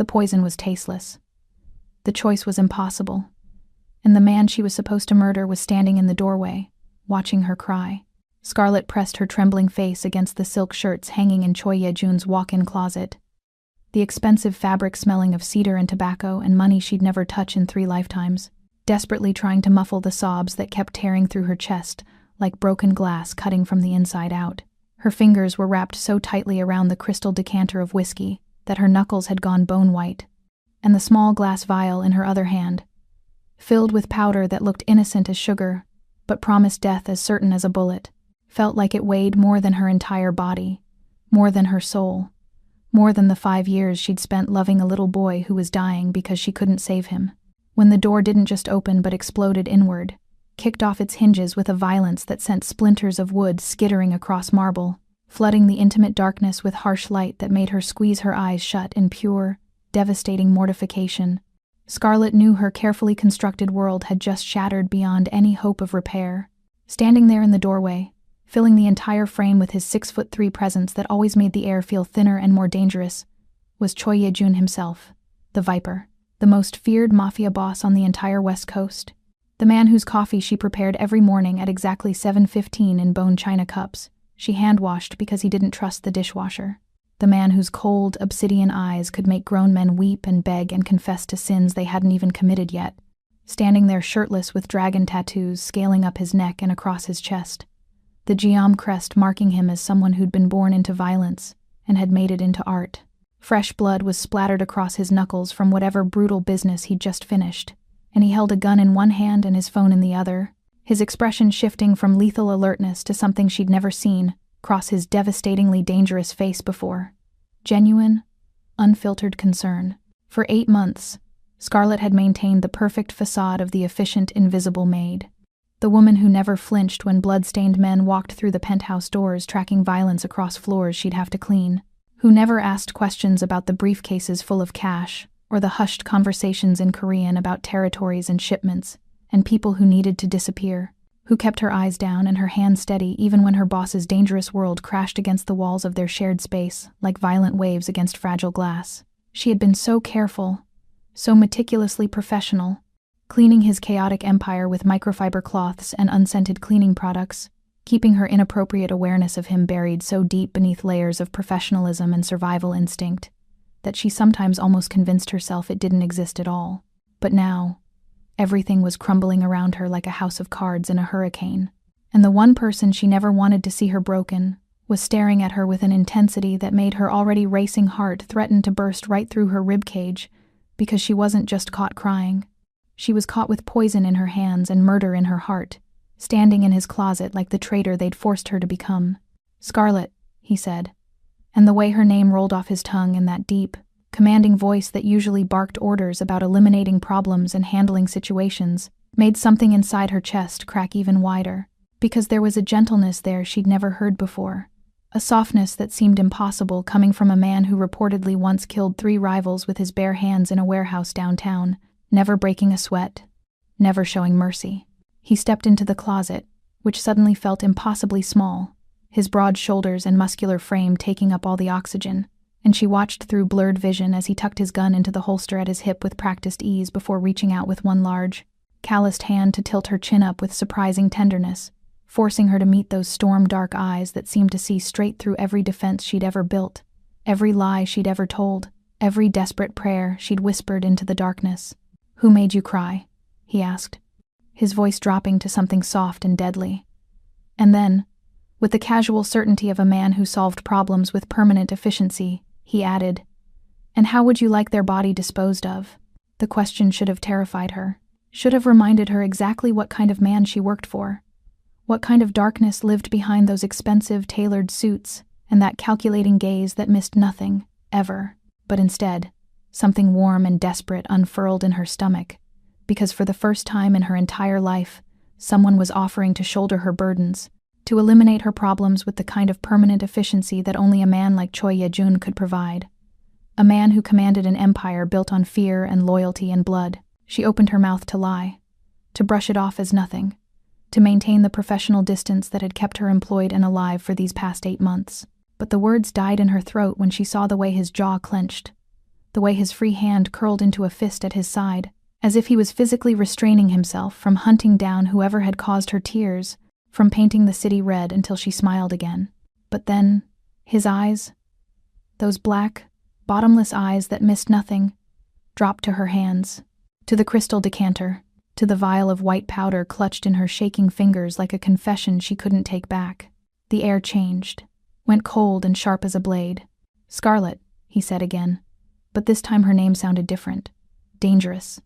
The poison was tasteless. The choice was impossible. And the man she was supposed to murder was standing in the doorway, watching her cry. Scarlett pressed her trembling face against the silk shirts hanging in Choi Ye-jun's walk-in closet. The expensive fabric smelling of cedar and tobacco and money she'd never touch in 3 lifetimes, desperately trying to muffle the sobs that kept tearing through her chest like broken glass cutting from the inside out. Her fingers were wrapped so tightly around the crystal decanter of whiskey that her knuckles had gone bone-white, and the small glass vial in her other hand, filled with powder that looked innocent as sugar but promised death as certain as a bullet, felt like it weighed more than her entire body, more than her soul, more than the 5 years she'd spent loving a little boy who was dying because she couldn't save him. When the door didn't just open but exploded inward, kicked off its hinges with a violence that sent splinters of wood skittering across marble, flooding the intimate darkness with harsh light that made her squeeze her eyes shut in pure, devastating mortification, Scarlett knew her carefully constructed world had just shattered beyond any hope of repair. Standing there in the doorway, filling the entire frame with his 6'3" presence that always made the air feel thinner and more dangerous, was Choi Ye-jun himself, the Viper, the most feared Mafia boss on the entire West Coast, the man whose coffee she prepared every morning at exactly 7:15 in bone china cups she hand-washed because he didn't trust the dishwasher, the man whose cold, obsidian eyes could make grown men weep and beg and confess to sins they hadn't even committed yet, standing there shirtless with dragon tattoos scaling up his neck and across his chest, the Geom crest marking him as someone who'd been born into violence and had made it into art. Fresh blood was splattered across his knuckles from whatever brutal business he'd just finished, and he held a gun in one hand and his phone in the other, his expression shifting from lethal alertness to something she'd never seen cross his devastatingly dangerous face before. Genuine, unfiltered concern. For 8 months, Scarlett had maintained the perfect facade of the efficient, invisible Maid. The woman who never flinched when blood-stained men walked through the penthouse doors tracking violence across floors she'd have to clean, who never asked questions about the briefcases full of cash or the hushed conversations in Korean about territories and shipments and people who needed to disappear, who kept her eyes down and her hands steady even when her boss's dangerous world crashed against the walls of their shared space like violent waves against fragile glass. She had been so careful, so meticulously professional, cleaning his chaotic empire with microfiber cloths and unscented cleaning products, keeping her inappropriate awareness of him buried so deep beneath layers of professionalism and survival instinct that she sometimes almost convinced herself it didn't exist at all. But now, everything was crumbling around her like a house of cards in a hurricane, and the one person she never wanted to see her broken was staring at her with an intensity that made her already racing heart threaten to burst right through her ribcage because she wasn't just caught crying. She was caught with poison in her hands and murder in her heart, standing in his closet like the traitor they'd forced her to become. "Scarlett," he said, and the way her name rolled off his tongue in that deep, commanding voice that usually barked orders about eliminating problems and handling situations made something inside her chest crack even wider, because there was a gentleness there she'd never heard before, a softness that seemed impossible coming from a man who reportedly once killed 3 rivals with his bare hands in a warehouse downtown, never breaking a sweat, never showing mercy. He stepped into the closet, which suddenly felt impossibly small, his broad shoulders and muscular frame taking up all the oxygen, and she watched through blurred vision as he tucked his gun into the holster at his hip with practiced ease before reaching out with one large, calloused hand to tilt her chin up with surprising tenderness, forcing her to meet those storm-dark eyes that seemed to see straight through every defense she'd ever built, every lie she'd ever told, every desperate prayer she'd whispered into the darkness. "Who made you cry?" he asked, his voice dropping to something soft and deadly. And then, with the casual certainty of a man who solved problems with permanent efficiency, he added, "And how would you like their body disposed of?" The question should have terrified her, should have reminded her exactly what kind of man she worked for, what kind of darkness lived behind those expensive, tailored suits and that calculating gaze that missed nothing, ever. But instead, something warm and desperate unfurled in her stomach, because for the first time in her entire life, someone was offering to shoulder her burdens, to eliminate her problems with the kind of permanent efficiency that only a man like Choi Ye-jun could provide. A man who commanded an empire built on fear and loyalty and blood. She opened her mouth to lie, to brush it off as nothing, to maintain the professional distance that had kept her employed and alive for these past 8 months. But the words died in her throat when she saw the way his jaw clenched, the way his free hand curled into a fist at his side, as if he was physically restraining himself from hunting down whoever had caused her tears, from painting the city red until she smiled again. But then, his eyes, those black, bottomless eyes that missed nothing, dropped to her hands, to the crystal decanter, to the vial of white powder clutched in her shaking fingers like a confession she couldn't take back. The air changed, went cold and sharp as a blade. "Scarlet," he said again, but this time her name sounded different, dangerous,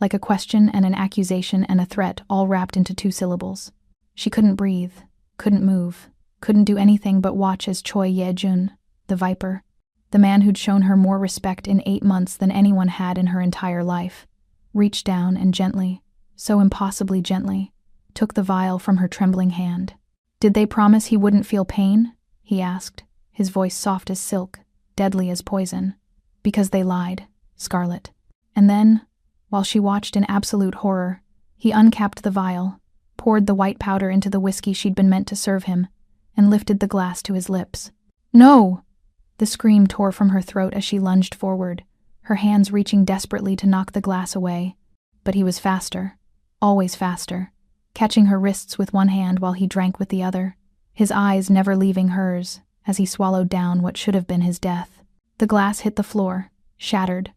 like a question and an accusation and a threat all wrapped into 2 syllables. She couldn't breathe, couldn't move, couldn't do anything but watch as Choi Ye-jun, the Viper, the man who'd shown her more respect in 8 months than anyone had in her entire life, reached down and gently, so impossibly gently, took the vial from her trembling hand. "Did they promise he wouldn't feel pain?" he asked, his voice soft as silk, deadly as poison. "Because they lied, Scarlet." And then, while she watched in absolute horror, he uncapped the vial, poured the white powder into the whiskey she'd been meant to serve him, and lifted the glass to his lips. "No!" The scream tore from her throat as she lunged forward, her hands reaching desperately to knock the glass away. But he was faster, always faster, catching her wrists with one hand while he drank with the other, his eyes never leaving hers as he swallowed down what should have been his death. The glass hit the floor, shattered,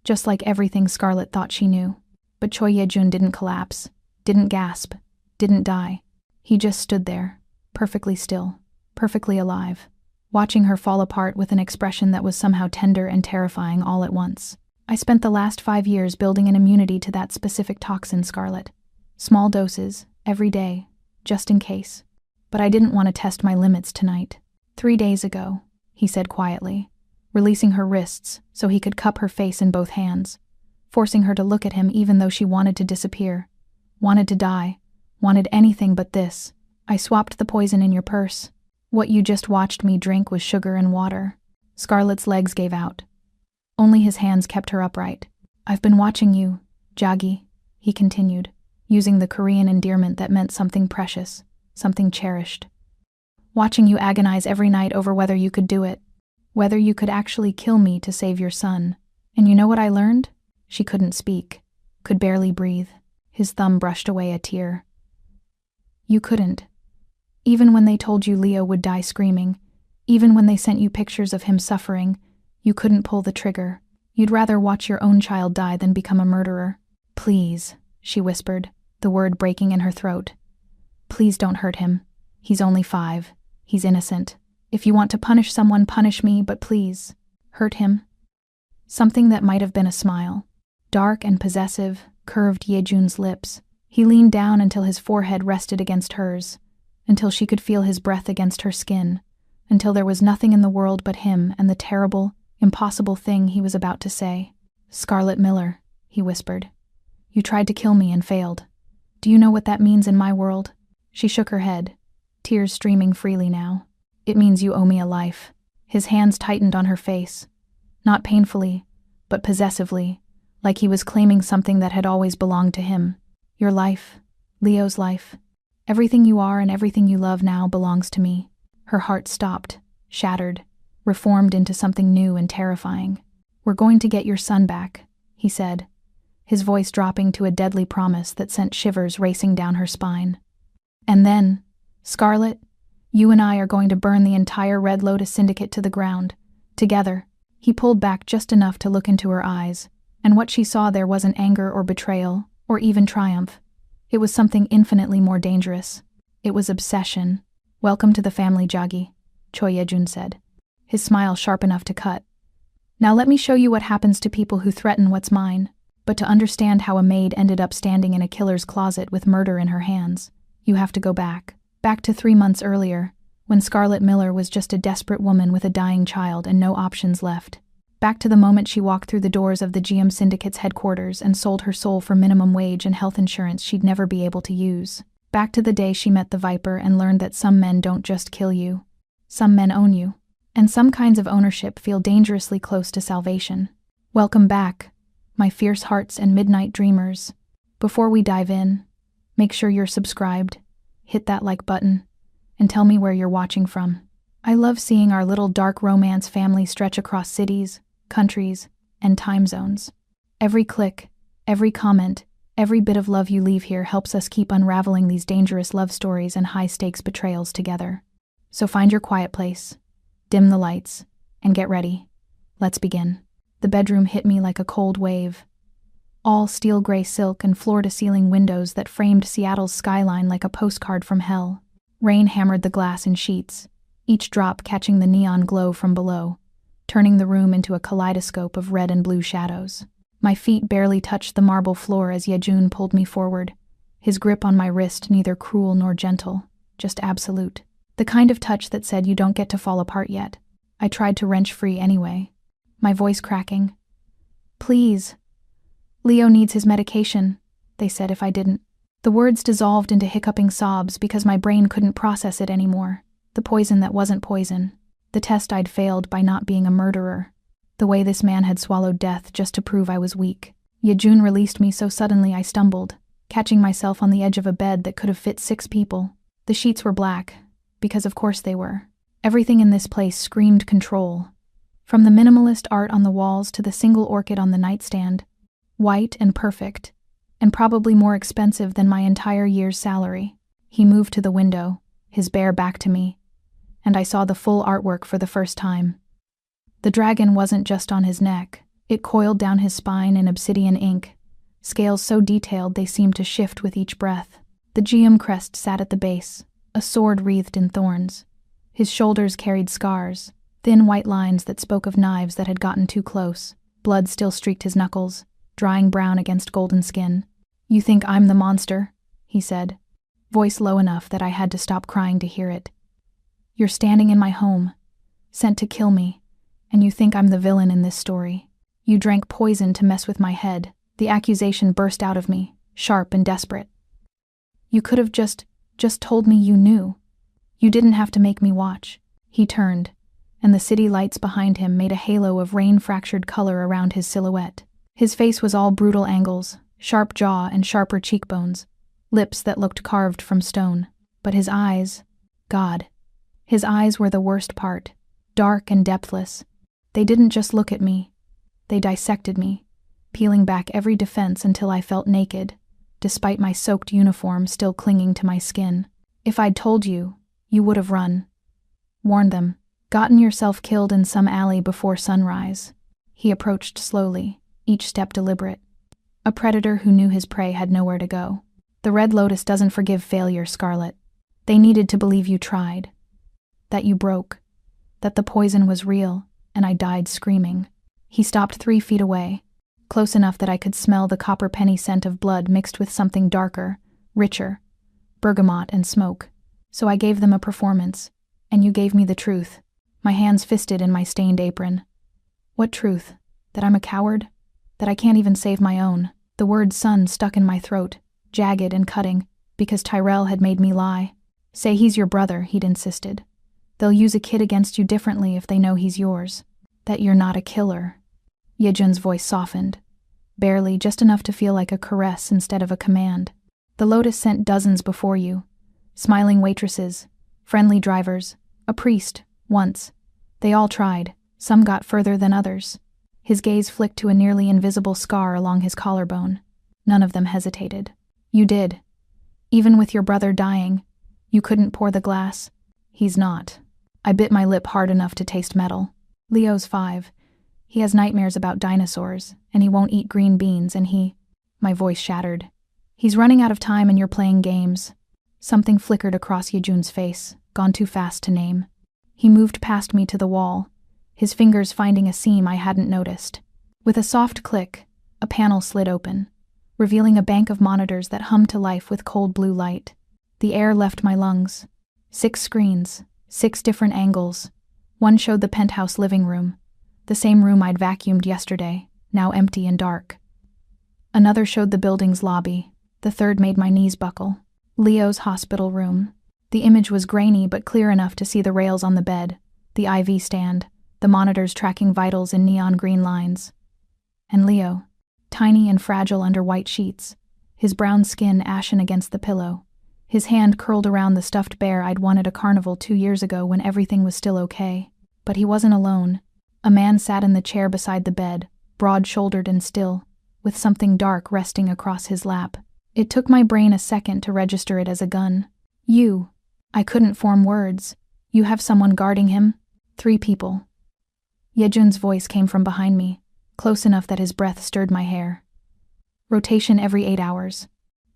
just like everything Scarlet thought she knew. But Choi Ye-jun didn't collapse, didn't gasp, didn't die. He just stood there, perfectly still, perfectly alive, watching her fall apart with an expression that was somehow tender and terrifying all at once. "I spent the last 5 years building an immunity to that specific toxin, Scarlet. Small doses, every day, just in case. But I didn't want to test my limits tonight. 3 days ago," he said quietly, releasing her wrists so he could cup her face in both hands, forcing her to look at him even though she wanted to disappear, wanted to die, wanted anything but this. "I swapped the poison in your purse. What you just watched me drink was sugar and water." Scarlet's legs gave out. Only his hands kept her upright. "I've been watching you, Jagi," he continued, using the Korean endearment that meant something precious, something cherished. "Watching you agonize every night over whether you could do it, whether you could actually kill me to save your son. And you know what I learned?" She couldn't speak, could barely breathe. His thumb brushed away a tear. "You couldn't. Even when they told you Leo would die screaming, even when they sent you pictures of him suffering, you couldn't pull the trigger. You'd rather watch your own child die than become a murderer." "Please," she whispered, the word breaking in her throat. "Please don't hurt him. He's only 5. He's innocent. If you want to punish someone, punish me, but please, hurt him." Something that might have been a smile, dark and possessive, curved Ye-jun's lips. He leaned down until his forehead rested against hers, until she could feel his breath against her skin, until there was nothing in the world but him and the terrible, impossible thing he was about to say. "Scarlet Miller," he whispered. "You tried to kill me and failed. Do you know what that means in my world?" She shook her head, tears streaming freely now. "It means you owe me a life." His hands tightened on her face, not painfully, but possessively, like he was claiming something that had always belonged to him. "Your life, Leo's life. Everything you are and everything you love now belongs to me." Her heart stopped, shattered, reformed into something new and terrifying. "We're going to get your son back," he said, his voice dropping to a deadly promise that sent shivers racing down her spine. "And then, Scarlet, you and I are going to burn the entire Red Lotus Syndicate to the ground, together." He pulled back just enough to look into her eyes, and what she saw there wasn't anger or betrayal, or even triumph. It was something infinitely more dangerous. It was obsession. "Welcome to the family, Jagi," Choi Ye-jun said, his smile sharp enough to cut. "Now let me show you what happens to people who threaten what's mine." But to understand how a maid ended up standing in a killer's closet with murder in her hands, you have to go back to 3 months earlier, when Scarlet Miller was just a desperate woman with a dying child and no options left. Back to the moment she walked through the doors of the GM Syndicate's headquarters and sold her soul for minimum wage and health insurance she'd never be able to use. Back to the day she met the Viper and learned that some men don't just kill you. Some men own you. And some kinds of ownership feel dangerously close to salvation. Welcome back, my fierce hearts and midnight dreamers. Before we dive in, make sure you're subscribed, hit that like button, and tell me where you're watching from. I love seeing our little dark romance family stretch across cities, countries, and time zones. Every click, every comment, every bit of love you leave here helps us keep unraveling these dangerous love stories and high-stakes betrayals together. So find your quiet place, dim the lights, and get ready. Let's begin. The bedroom hit me like a cold wave. All steel gray silk and floor-to-ceiling windows that framed Seattle's skyline like a postcard from hell. Rain hammered the glass in sheets, each drop catching the neon glow from below, turning the room into a kaleidoscope of red and blue shadows. My feet barely touched the marble floor as Yejun pulled me forward, his grip on my wrist neither cruel nor gentle, just absolute. The kind of touch that said you don't get to fall apart yet. I tried to wrench free anyway, my voice cracking. "Please. Leo needs his medication," they said if I didn't. The words dissolved into hiccuping sobs because my brain couldn't process it anymore. The poison that wasn't poison. The test I'd failed by not being a murderer. The way this man had swallowed death just to prove I was weak. Yejun released me so suddenly I stumbled, catching myself on the edge of a bed that could have fit 6 people. The sheets were black, because of course they were. Everything in this place screamed control. From the minimalist art on the walls to the single orchid on the nightstand. White and perfect, and probably more expensive than my entire year's salary. He moved to the window, his bare back to me, and I saw the full artwork for the first time. The dragon wasn't just on his neck, it coiled down his spine in obsidian ink, scales so detailed they seemed to shift with each breath. The geum crest sat at the base, a sword wreathed in thorns. His shoulders carried scars, thin white lines that spoke of knives that had gotten too close. Blood still streaked his knuckles, drying brown against golden skin. "You think I'm the monster?" he said, voice low enough that I had to stop crying to hear it. "You're standing in my home, sent to kill me, and you think I'm the villain in this story. You drank poison to mess with my head." The accusation burst out of me, sharp and desperate. "You could have just told me you knew. You didn't have to make me watch." He turned, and the city lights behind him made a halo of rain-fractured color around his silhouette. His face was all brutal angles, sharp jaw and sharper cheekbones, lips that looked carved from stone. But his eyes, God, his eyes were the worst part, dark and depthless. They didn't just look at me, they dissected me, peeling back every defense until I felt naked, despite my soaked uniform still clinging to my skin. "If I'd told you, you would have run. Warned them, gotten yourself killed in some alley before sunrise." He approached slowly, each step deliberate. A predator who knew his prey had nowhere to go. "The Red Lotus doesn't forgive failure, Scarlet. They needed to believe you tried. That you broke. That the poison was real, and I died screaming." He stopped 3 feet away, close enough that I could smell the copper penny scent of blood mixed with something darker, richer, bergamot and smoke. "So I gave them a performance, and you gave me the truth." My hands fisted in my stained apron. "What truth? That I'm a coward? That I can't even save my own?" The word son stuck in my throat, jagged and cutting, because Tyrell had made me lie. "Say he's your brother," he'd insisted. "They'll use a kid against you differently if they know he's yours. That you're not a killer." Yejun's voice softened, barely, just enough to feel like a caress instead of a command. "The Lotus sent dozens before you. Smiling waitresses, friendly drivers, a priest, once. They all tried. Some got further than others." His gaze flicked to a nearly invisible scar along his collarbone. None of them hesitated. "You did. Even with your brother dying, you couldn't pour the glass." "He's not." I bit my lip hard enough to taste metal. "Leo's 5. He has nightmares about dinosaurs, and he won't eat green beans, and he—" My voice shattered. "He's running out of time and you're playing games." Something flickered across Yejun's face, gone too fast to name. He moved past me to the wall, his fingers finding a seam I hadn't noticed. With a soft click, a panel slid open, revealing a bank of monitors that hummed to life with cold blue light. The air left my lungs. 6 screens, 6 different angles. One showed the penthouse living room, the same room I'd vacuumed yesterday, now empty and dark. Another showed the building's lobby. The third made my knees buckle. Leo's hospital room. The image was grainy but clear enough to see the rails on the bed, the IV stand, the monitors tracking vitals in neon green lines. And Leo, tiny and fragile under white sheets, his brown skin ashen against the pillow, his hand curled around the stuffed bear I'd won at a carnival 2 years ago when everything was still okay. But he wasn't alone. A man sat in the chair beside the bed, broad-shouldered and still, with something dark resting across his lap. It took my brain a second to register it as a gun. You. I couldn't form words. You have someone guarding him? 3 people. Yejun's voice came from behind me, close enough that his breath stirred my hair. Rotation every 8 hours.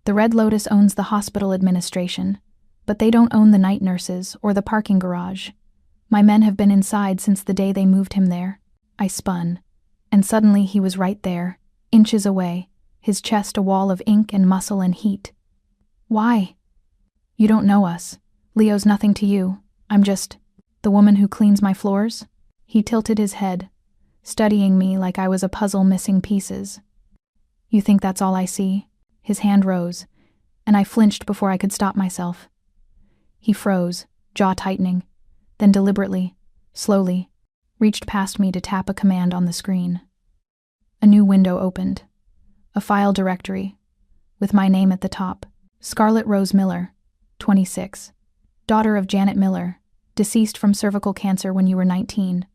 The Red Lotus owns the hospital administration, but they don't own the night nurses or the parking garage. My men have been inside since the day they moved him there. I spun, and suddenly he was right there, inches away, his chest a wall of ink and muscle and heat. Why? You don't know us. Leo's nothing to you. I'm just the woman who cleans my floors? He tilted his head, studying me like I was a puzzle missing pieces. You think that's all I see? His hand rose, and I flinched before I could stop myself. He froze, jaw tightening, then deliberately, slowly, reached past me to tap a command on the screen. A new window opened. A file directory, with my name at the top. Scarlett Rose Miller, 26. Daughter of Janet Miller, deceased from cervical cancer when you were 19.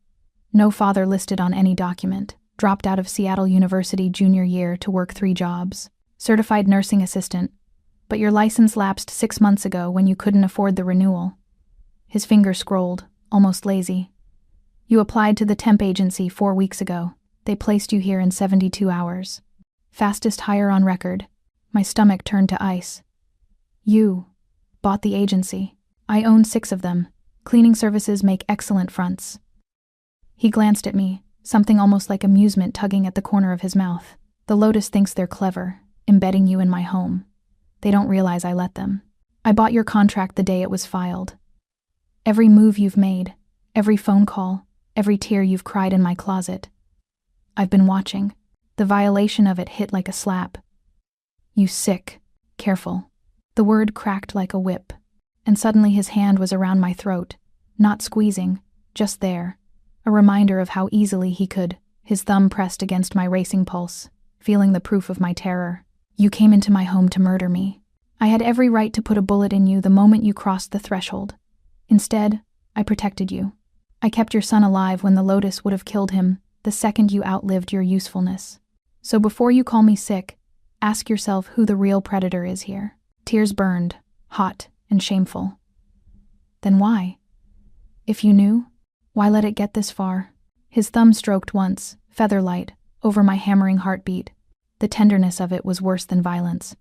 No father listed on any document. Dropped out of Seattle University junior year to work 3 jobs. Certified nursing assistant, but your license lapsed 6 months ago when you couldn't afford the renewal. His finger scrolled, almost lazy. You applied to the temp agency 4 weeks ago. They placed you here in 72 hours. Fastest hire on record. My stomach turned to ice. You bought the agency. I own 6 of them. Cleaning services make excellent fronts. He glanced at me, something almost like amusement tugging at the corner of his mouth. The Lotus thinks they're clever, embedding you in my home. They don't realize I let them. I bought your contract the day it was filed. Every move you've made, every phone call, every tear you've cried in my closet. I've been watching. The violation of it hit like a slap. You sick. Careful. The word cracked like a whip, and suddenly his hand was around my throat, not squeezing, just there. A reminder of how easily he could, his thumb pressed against my racing pulse, feeling the proof of my terror. You came into my home to murder me. I had every right to put a bullet in you the moment you crossed the threshold. Instead, I protected you. I kept your son alive when the Lotus would have killed him the second you outlived your usefulness. So before you call me sick, ask yourself who the real predator is here. Tears burned, hot and shameful. Then why? If you knew, why let it get this far? His thumb stroked once, feather-light, over my hammering heartbeat. The tenderness of it was worse than violence.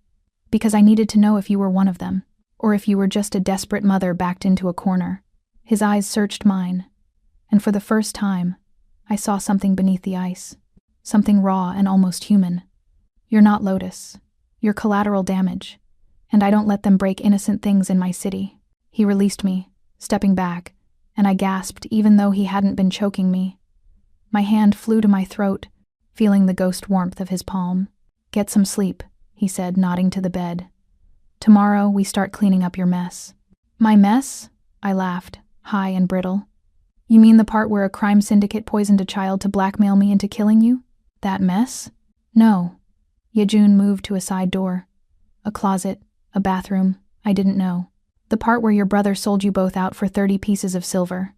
Because I needed to know if you were one of them, or if you were just a desperate mother backed into a corner. His eyes searched mine, and for the first time, I saw something beneath the ice. Something raw and almost human. You're not Lotus. You're collateral damage, and I don't let them break innocent things in my city. He released me, stepping back, and I gasped even though he hadn't been choking me. My hand flew to my throat, feeling the ghost warmth of his palm. Get some sleep, he said, nodding to the bed. Tomorrow we start cleaning up your mess. My mess? I laughed, high and brittle. You mean the part where a crime syndicate poisoned a child to blackmail me into killing you? That mess? No. Yejun moved to a side door. A closet, a bathroom, I didn't know. The part where your brother sold you both out for 30 pieces of silver.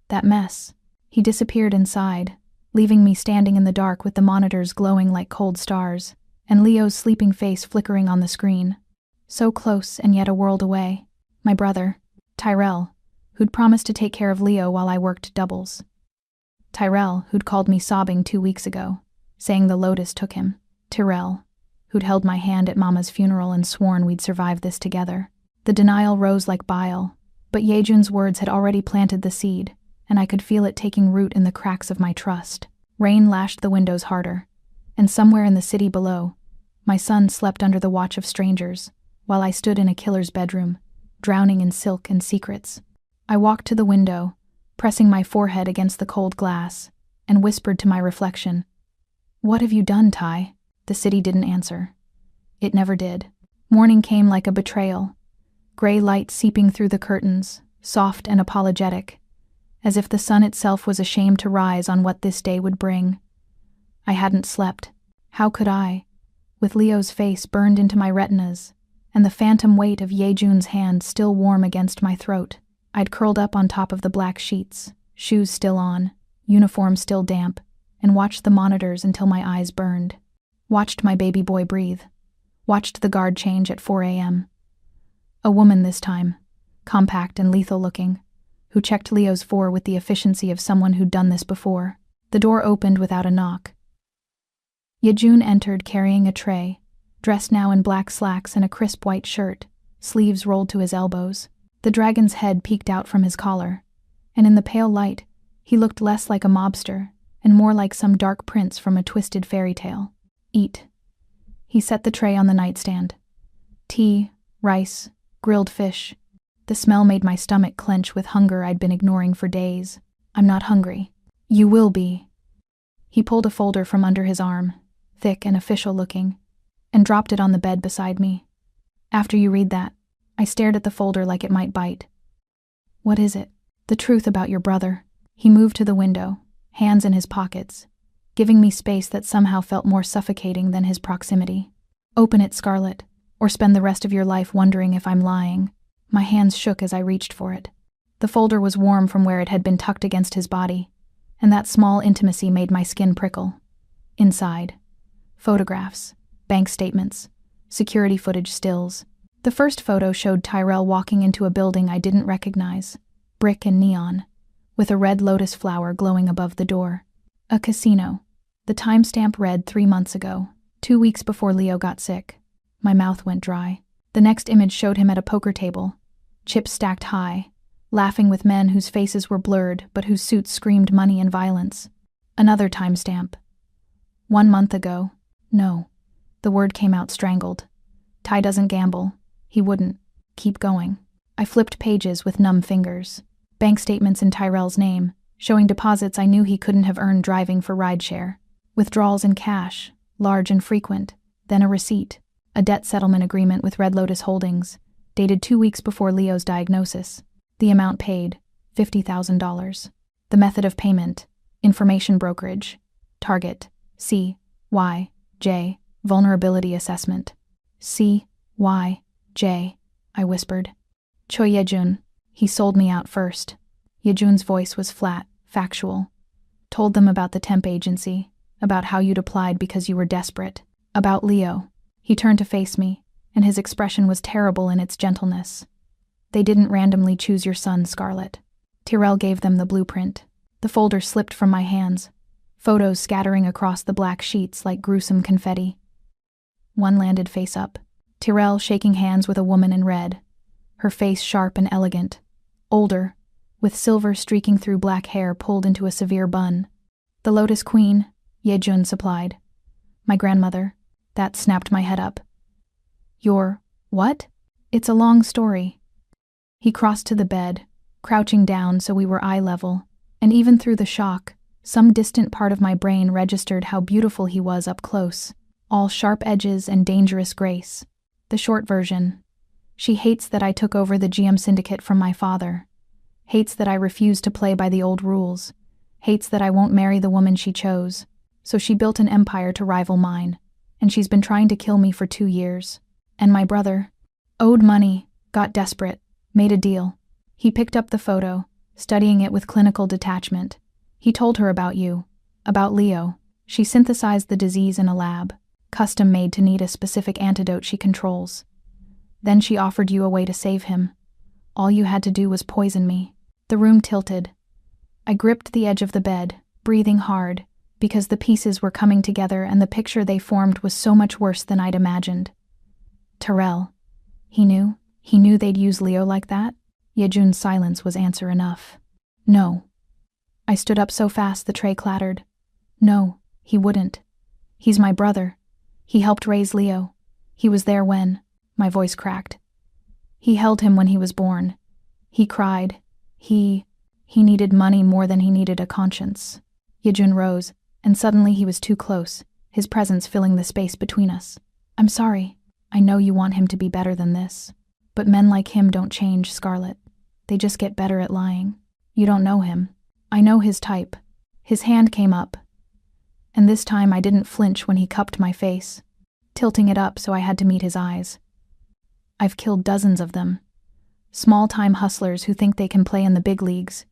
That mess. He disappeared inside, leaving me standing in the dark with the monitors glowing like cold stars, and Leo's sleeping face flickering on the screen. So close and yet a world away. My brother, Tyrell, who'd promised to take care of Leo while I worked doubles. Tyrell, who'd called me sobbing 2 weeks ago, saying the Lotus took him. Tyrell, who'd held my hand at Mama's funeral and sworn we'd survive this together. The denial rose like bile, but Yejun's words had already planted the seed, and I could feel it taking root in the cracks of my trust. Rain lashed the windows harder, and somewhere in the city below, my son slept under the watch of strangers, while I stood in a killer's bedroom, drowning in silk and secrets. I walked to the window, pressing my forehead against the cold glass, and whispered to my reflection, "What have you done, Ty?" The city didn't answer. It never did. Morning came like a betrayal, gray light seeping through the curtains, soft and apologetic, as if the sun itself was ashamed to rise on what this day would bring. I hadn't slept. How could I? With Leo's face burned into my retinas, and the phantom weight of Yejun's hand still warm against my throat. I'd curled up on top of the black sheets, shoes still on, uniform still damp, and watched the monitors until my eyes burned. Watched my baby boy breathe. Watched the guard change at 4 a.m. A woman this time, compact and lethal looking, who checked Leo's 4 with the efficiency of someone who'd done this before. The door opened without a knock. Yejun entered carrying a tray, dressed now in black slacks and a crisp white shirt, sleeves rolled to his elbows. The dragon's head peeked out from his collar, and in the pale light, he looked less like a mobster and more like some dark prince from a twisted fairy tale. Eat. He set the tray on the nightstand. Tea, rice, grilled fish. The smell made my stomach clench with hunger I'd been ignoring for days. I'm not hungry. You will be. He pulled a folder from under his arm, thick and official looking, and dropped it on the bed beside me. After you read that, I stared at the folder like it might bite. What is it? The truth about your brother. He moved to the window, hands in his pockets, giving me space that somehow felt more suffocating than his proximity. Open it, Scarlet, or spend the rest of your life wondering if I'm lying. My hands shook as I reached for it. The folder was warm from where it had been tucked against his body, and that small intimacy made my skin prickle. Inside, photographs, bank statements, security footage stills. The first photo showed Tyrell walking into a building I didn't recognize, brick and neon, with a red lotus flower glowing above the door. A casino. The timestamp read 3 months ago, 2 weeks before Leo got sick. My mouth went dry. The next image showed him at a poker table, chips stacked high, laughing with men whose faces were blurred but whose suits screamed money and violence. Another timestamp. 1 month ago. No. The word came out strangled. Ty doesn't gamble. He wouldn't. Keep going. I flipped pages with numb fingers. Bank statements in Tyrell's name, showing deposits I knew he couldn't have earned driving for rideshare. Withdrawals in cash, large and frequent. Then a receipt. A debt settlement agreement with Red Lotus Holdings, dated 2 weeks before Leo's diagnosis. The amount paid, $50,000. The method of payment, information brokerage. Target, C.Y.J. Vulnerability assessment. C.Y.J. I whispered. Choi Yejun. He sold me out first. Yejun's voice was flat, factual. Told them about the temp agency, about how you'd applied because you were desperate, about Leo. He turned to face me, and his expression was terrible in its gentleness. They didn't randomly choose your son, Scarlet. Tyrell gave them the blueprint. The folder slipped from my hands, photos scattering across the black sheets like gruesome confetti. One landed face up. Tyrell shaking hands with a woman in red, her face sharp and elegant, older, with silver streaking through black hair pulled into a severe bun. The Lotus Queen, Yejun supplied. My grandmother. That snapped my head up. Your what? It's a long story. He crossed to the bed, crouching down so we were eye level, and even through the shock, some distant part of my brain registered how beautiful he was up close, all sharp edges and dangerous grace. The short version. She hates that I took over the GM syndicate from my father. Hates that I refused to play by the old rules. Hates that I won't marry the woman she chose. So she built an empire to rival mine, and she's been trying to kill me for 2 years. And my brother owed money, got desperate, made a deal. He picked up the photo, studying it with clinical detachment. He told her about you, about Leo. She synthesized the disease in a lab, custom made to need a specific antidote she controls. Then she offered you a way to save him. All you had to do was poison me. The room tilted. I gripped the edge of the bed, breathing hard, because the pieces were coming together and the picture they formed was so much worse than I'd imagined. Tyrell. He knew they'd use Leo like that? Yejun's silence was answer enough. No. I stood up so fast the tray clattered. No, he wouldn't. He's my brother. He helped raise Leo. He was there when... My voice cracked. He held him when he was born. He cried. He needed money more than he needed a conscience. Yejun rose, and suddenly he was too close, his presence filling the space between us. I'm sorry. I know you want him to be better than this. But men like him don't change, Scarlet. They just get better at lying. You don't know him. I know his type. His hand came up. And this time I didn't flinch when he cupped my face, tilting it up so I had to meet his eyes. I've killed dozens of them. Small-time hustlers who think they can play in the big leagues,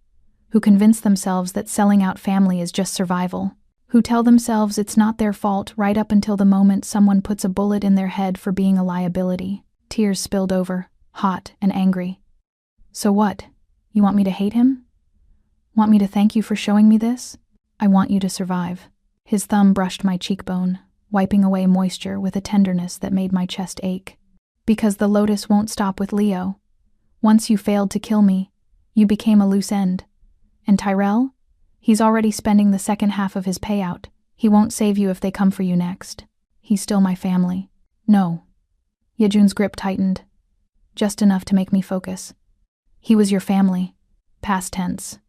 who convince themselves that selling out family is just survival, who tell themselves it's not their fault right up until the moment someone puts a bullet in their head for being a liability. Tears spilled over, hot and angry. So what? You want me to hate him? Want me to thank you for showing me this? I want you to survive. His thumb brushed my cheekbone, wiping away moisture with a tenderness that made my chest ache. Because the Lotus won't stop with Leo. Once you failed to kill me, you became a loose end. And Tyrell? He's already spending the second half of his payout. He won't save you if they come for you next. He's still my family. No. Yejun's grip tightened, just enough to make me focus. He was your family. Past tense.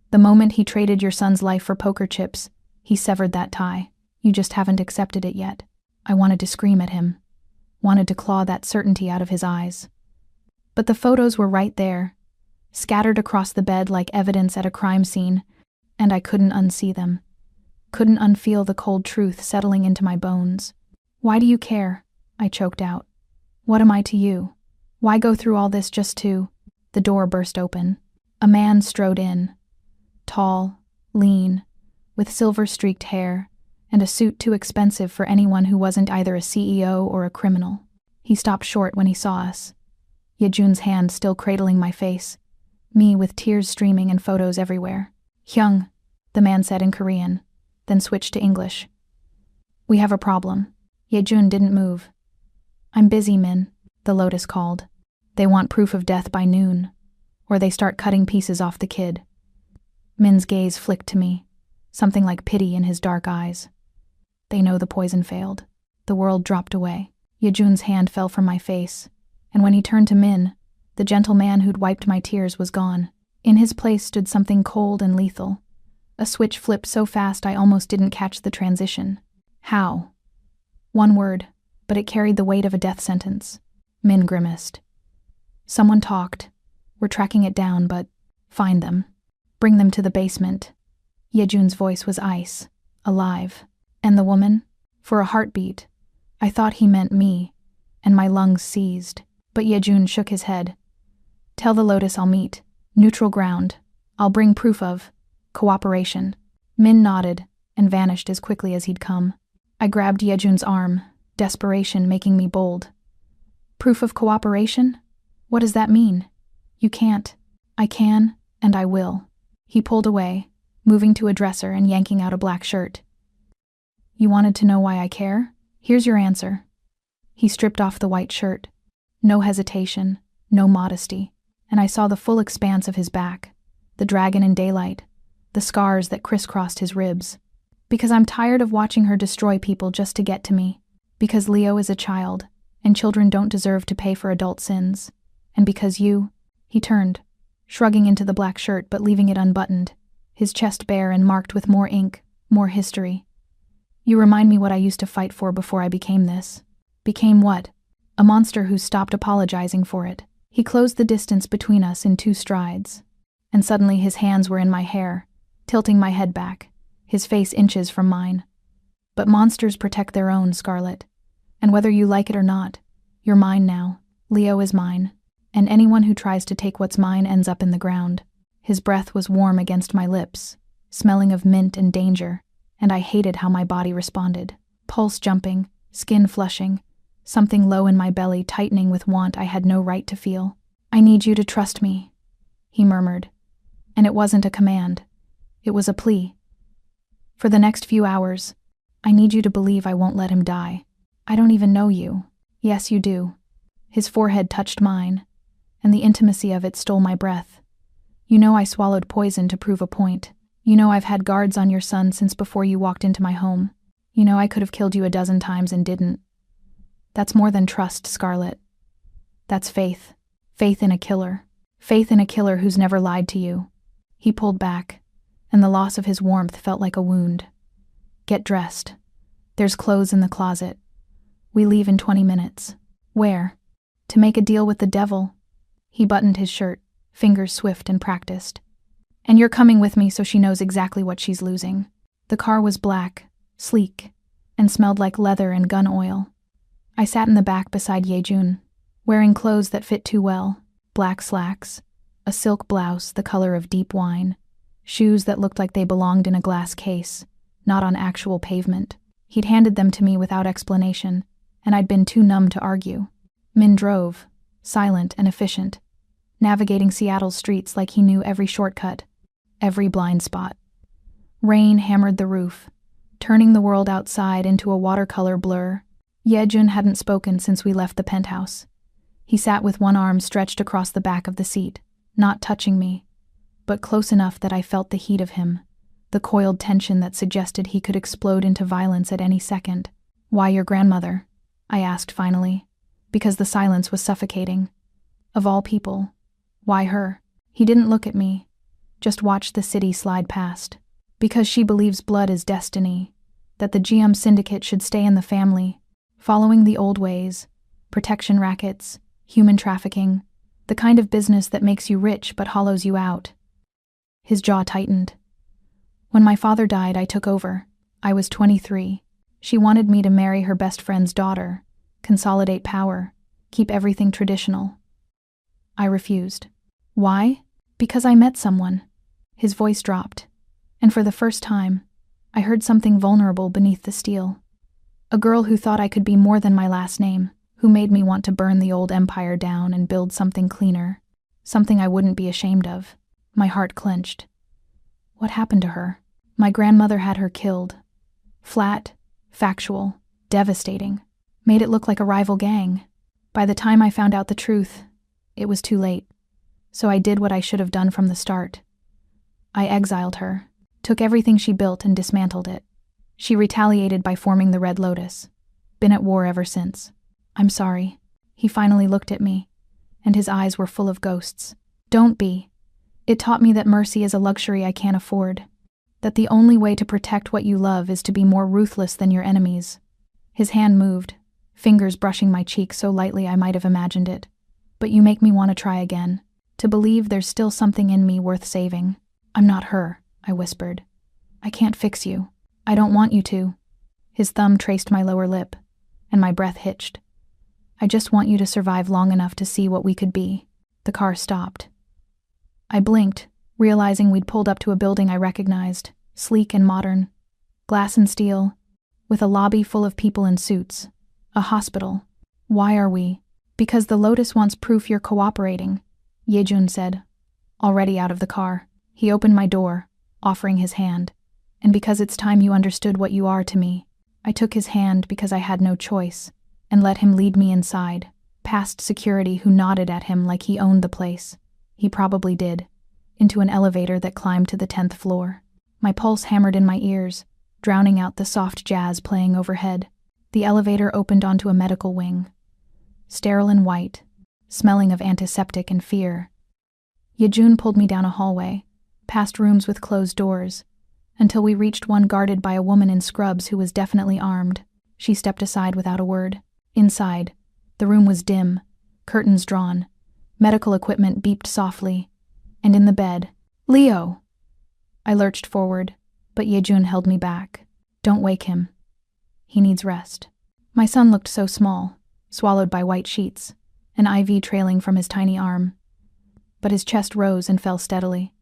The moment he traded your son's life for poker chips, he severed that tie. You just haven't accepted it yet. I wanted to scream at him. Wanted to claw that certainty out of his eyes. But the photos were right there, scattered across the bed like evidence at a crime scene, and I couldn't unsee them. Couldn't unfeel the cold truth settling into my bones. Why do you care? I choked out. What am I to you? Why go through all this just to... The door burst open. A man strode in. Tall, lean, with silver-streaked hair, and a suit too expensive for anyone who wasn't either a CEO or a criminal. He stopped short when he saw us. Yejun's hand still cradling my face, me with tears streaming and photos everywhere. Hyung, the man said in Korean, then switched to English. We have a problem. Yejun didn't move. I'm busy, Min, the Lotus called. They want proof of death by noon, or they start cutting pieces off the kid. Min's gaze flicked to me, something like pity in his dark eyes. They know the poison failed. The world dropped away. Yejun's hand fell from my face, and when he turned to Min, the gentle man who'd wiped my tears was gone. In his place stood something cold and lethal. A switch flipped so fast I almost didn't catch the transition. How? One word, but it carried the weight of a death sentence. Min grimaced. Someone talked. We're tracking it down, but find them. Bring them to the basement. Yejun's voice was ice, alive. And the woman? For a heartbeat, I thought he meant me, and my lungs seized. But Yejun shook his head. Tell the Lotus I'll meet. Neutral ground. I'll bring proof of cooperation. Min nodded and vanished as quickly as he'd come. I grabbed Yejun's arm, desperation making me bold. Proof of cooperation? What does that mean? You can't. I can, and I will. He pulled away, moving to a dresser and yanking out a black shirt. You wanted to know why I care? Here's your answer. He stripped off the white shirt. No hesitation, no modesty, and I saw the full expanse of his back, the dragon in daylight, the scars that crisscrossed his ribs. Because I'm tired of watching her destroy people just to get to me. Because Leo is a child, and children don't deserve to pay for adult sins. And because you... He turned, shrugging into the black shirt but leaving it unbuttoned, his chest bare and marked with more ink, more history. You remind me what I used to fight for before I became this. Became what? A monster who stopped apologizing for it. He closed the distance between us in 2 strides. And suddenly his hands were in my hair, tilting my head back, his face inches from mine. But monsters protect their own, Scarlet. And whether you like it or not, you're mine now. Leo is mine. And anyone who tries to take what's mine ends up in the ground. His breath was warm against my lips, smelling of mint and danger, and I hated how my body responded. Pulse jumping, skin flushing, something low in my belly tightening with want I had no right to feel. I need you to trust me, he murmured. And it wasn't a command. It was a plea. For the next few hours, I need you to believe I won't let him die. I don't even know you. Yes, you do. His forehead touched mine, and the intimacy of it stole my breath. You know I swallowed poison to prove a point. You know I've had guards on your son since before you walked into my home. You know I could have killed you a dozen times and didn't. That's more than trust, Scarlet. That's faith. Faith in a killer. Faith in a killer who's never lied to you. He pulled back, and the loss of his warmth felt like a wound. Get dressed. There's clothes in the closet. We leave in 20 minutes. Where? To make a deal with the devil. He buttoned his shirt, fingers swift and practiced. And you're coming with me so she knows exactly what she's losing. The car was black, sleek, and smelled like leather and gun oil. I sat in the back beside Yejun, wearing clothes that fit too well, black slacks, a silk blouse the color of deep wine, shoes that looked like they belonged in a glass case, not on actual pavement. He'd handed them to me without explanation, and I'd been too numb to argue. Min drove, silent and efficient, navigating Seattle's streets like he knew every shortcut, every blind spot. Rain hammered the roof, turning the world outside into a watercolor blur. Yejun hadn't spoken since we left the penthouse. He sat with one arm stretched across the back of the seat, not touching me, but close enough that I felt the heat of him, the coiled tension that suggested he could explode into violence at any second. "Why your grandmother?" I asked finally, because the silence was suffocating. Of all people, why her? He didn't look at me, just watched the city slide past. "Because she believes blood is destiny, that the GM syndicate should stay in the family, following the old ways, protection rackets, human trafficking, the kind of business that makes you rich but hollows you out." His jaw tightened. "When my father died, I took over. I was 23. She wanted me to marry her best friend's daughter, consolidate power, keep everything traditional. I refused. Why? Because I met someone." His voice dropped, and for the first time, I heard something vulnerable beneath the steel. A girl who thought I could be more than my last name, who made me want to burn the old empire down and build something cleaner, something I wouldn't be ashamed of. My heart clenched. What happened to her? My grandmother had her killed. Flat, factual, devastating. Made it look like a rival gang. By the time I found out the truth, it was too late. So I did what I should have done from the start. I exiled her, took everything she built and dismantled it. She retaliated by forming the Red Lotus. Been at war ever since. "I'm sorry." He finally looked at me, and his eyes were full of ghosts. "Don't be. It taught me that mercy is a luxury I can't afford. That the only way to protect what you love is to be more ruthless than your enemies." His hand moved, fingers brushing my cheek so lightly I might have imagined it. "But you make me want to try again, to believe there's still something in me worth saving." "I'm not her," I whispered. "I can't fix you. I don't want you to." His thumb traced my lower lip, and my breath hitched. "I just want you to survive long enough to see what we could be." The car stopped. I blinked, realizing we'd pulled up to a building I recognized, sleek and modern, glass and steel, with a lobby full of people in suits. A hospital. "Why are we?" "Because the Lotus wants proof you're cooperating," Yejun said, already out of the car. He opened my door, offering his hand. "And because it's time you understood what you are to me." I took his hand because I had no choice, and let him lead me inside, past security who nodded at him like he owned the place. He probably did. Into an elevator that climbed to the 10th floor. My pulse hammered in my ears, drowning out the soft jazz playing overhead. The elevator opened onto a medical wing. Sterile and white, smelling of antiseptic and fear. Yejun pulled me down a hallway, past rooms with closed doors, until we reached one guarded by a woman in scrubs who was definitely armed. She stepped aside without a word. Inside, the room was dim, curtains drawn, medical equipment beeped softly, and in the bed, "Leo!" I lurched forward, but Yejun held me back. "Don't wake him. He needs rest." My son looked so small, swallowed by white sheets, an IV trailing from his tiny arm. But his chest rose and fell steadily,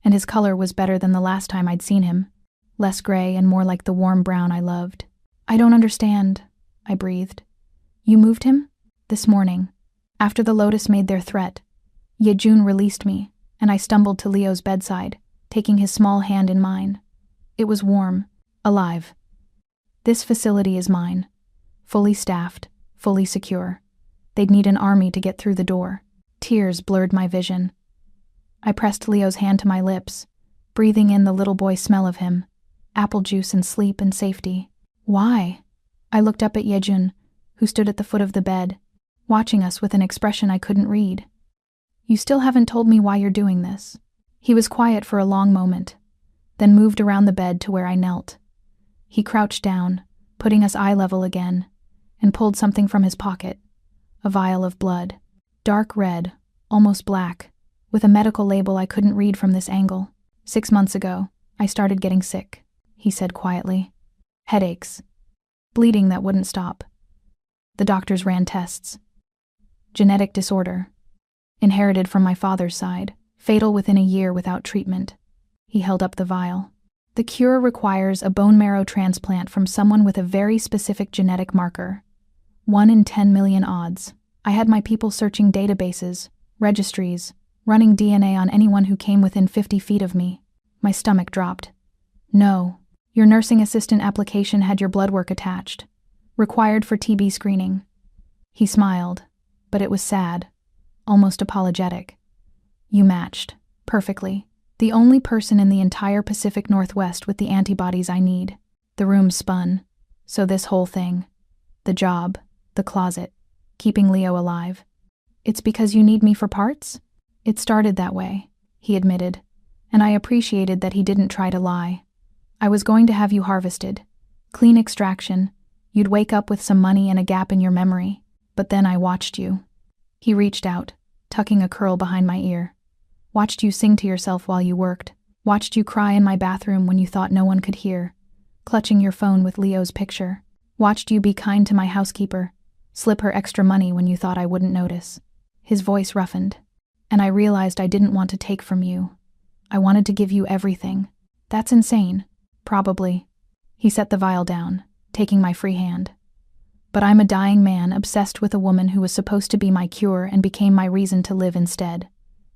and his color was better than the last time I'd seen him, less gray and more like the warm brown I loved. "I don't understand," I breathed. "You moved him?" "This morning. After the Lotus made their threat, Yejun released me, and I stumbled to Leo's bedside, taking his small hand in mine. It was warm, alive. "This facility is mine. Fully staffed, fully secure. They'd need an army to get through the door." Tears blurred my vision. I pressed Leo's hand to my lips, breathing in the little boy smell of him, apple juice and sleep and safety. "Why?" I looked up at Yejun, who stood at the foot of the bed, watching us with an expression I couldn't read. "You still haven't told me why you're doing this." He was quiet for a long moment, then moved around the bed to where I knelt. He crouched down, putting us eye level again, and pulled something from his pocket, a vial of blood. Dark red, almost black, with a medical label I couldn't read from this angle. 6 months ago, I started getting sick," he said quietly. "Headaches. Bleeding that wouldn't stop. The doctors ran tests. Genetic disorder. Inherited from my father's side. Fatal within a year without treatment." He held up the vial. The cure requires a bone marrow transplant from someone with a very specific genetic marker. 1 in 10 million odds. I had my people searching databases, registries, running DNA on anyone who came within 50 feet of me. My stomach dropped. No. Your nursing assistant application had your blood work attached. Required for TB screening. He smiled, but it was sad, almost apologetic. You matched. Perfectly. The only person in the entire Pacific Northwest with the antibodies I need. The room spun. So this whole thing. The job. The closet. Keeping Leo alive. It's because you need me for parts? It started that way, he admitted, and I appreciated that he didn't try to lie. I was going to have you harvested. Clean extraction. You'd wake up with some money and a gap in your memory. But then I watched you. He reached out, tucking a curl behind my ear. Watched you sing to yourself while you worked. Watched you cry in my bathroom when you thought no one could hear. Clutching your phone with Leo's picture. Watched you be kind to my housekeeper. Slip her extra money when you thought I wouldn't notice. His voice roughened. And I realized I didn't want to take from you. I wanted to give you everything. That's insane. Probably. He set the vial down, taking my free hand. But I'm a dying man obsessed with a woman who was supposed to be my cure and became my reason to live instead.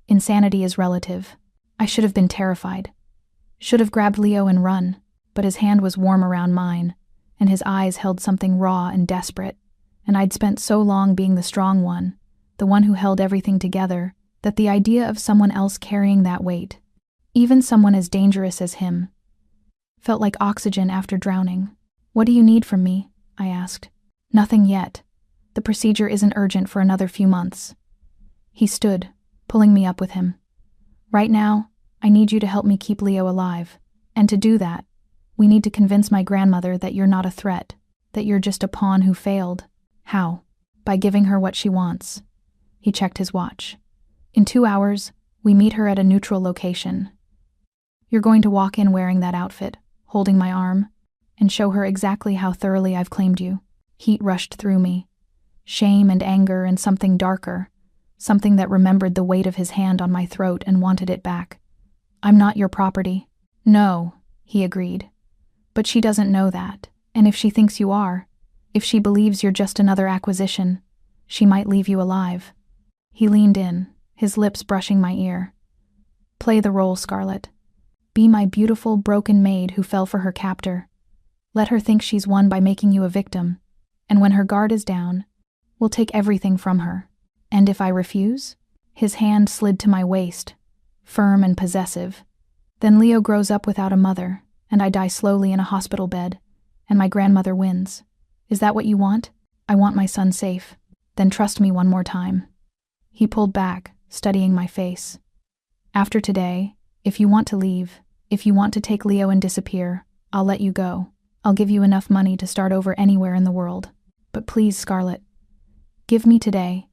Insanity is relative. I should have been terrified. Should have grabbed Leo and run, but his hand was warm around mine, and his eyes held something raw and desperate, and I'd spent so long being the strong one, the one who held everything together, that the idea of someone else carrying that weight, even someone as dangerous as him, felt like oxygen after drowning. What do you need from me? I asked. Nothing yet. The procedure isn't urgent for another few months. He stood, pulling me up with him. Right now, I need you to help me keep Leo alive. And to do that, we need to convince my grandmother that you're not a threat, that you're just a pawn who failed. How? By giving her what she wants. He checked his watch. In 2 hours, we meet her at a neutral location. You're going to walk in wearing that outfit, holding my arm, and show her exactly how thoroughly I've claimed you. Heat rushed through me. Shame and anger and something darker, something that remembered the weight of his hand on my throat and wanted it back. I'm not your property. No, he agreed. But she doesn't know that, and if she thinks you are, if she believes you're just another acquisition, she might leave you alive. He leaned in, his lips brushing my ear. Play the role, Scarlett. Be my beautiful, broken maid who fell for her captor. Let her think she's won by making you a victim, and when her guard is down, we'll take everything from her. And if I refuse? His hand slid to my waist, firm and possessive. Then Leo grows up without a mother, and I die slowly in a hospital bed, and my grandmother wins. Is that what you want? I want my son safe. Then trust me one more time. He pulled back, studying my face. After today, if you want to leave, if you want to take Leo and disappear, I'll let you go. I'll give you enough money to start over anywhere in the world. But please, Scarlett, give me today.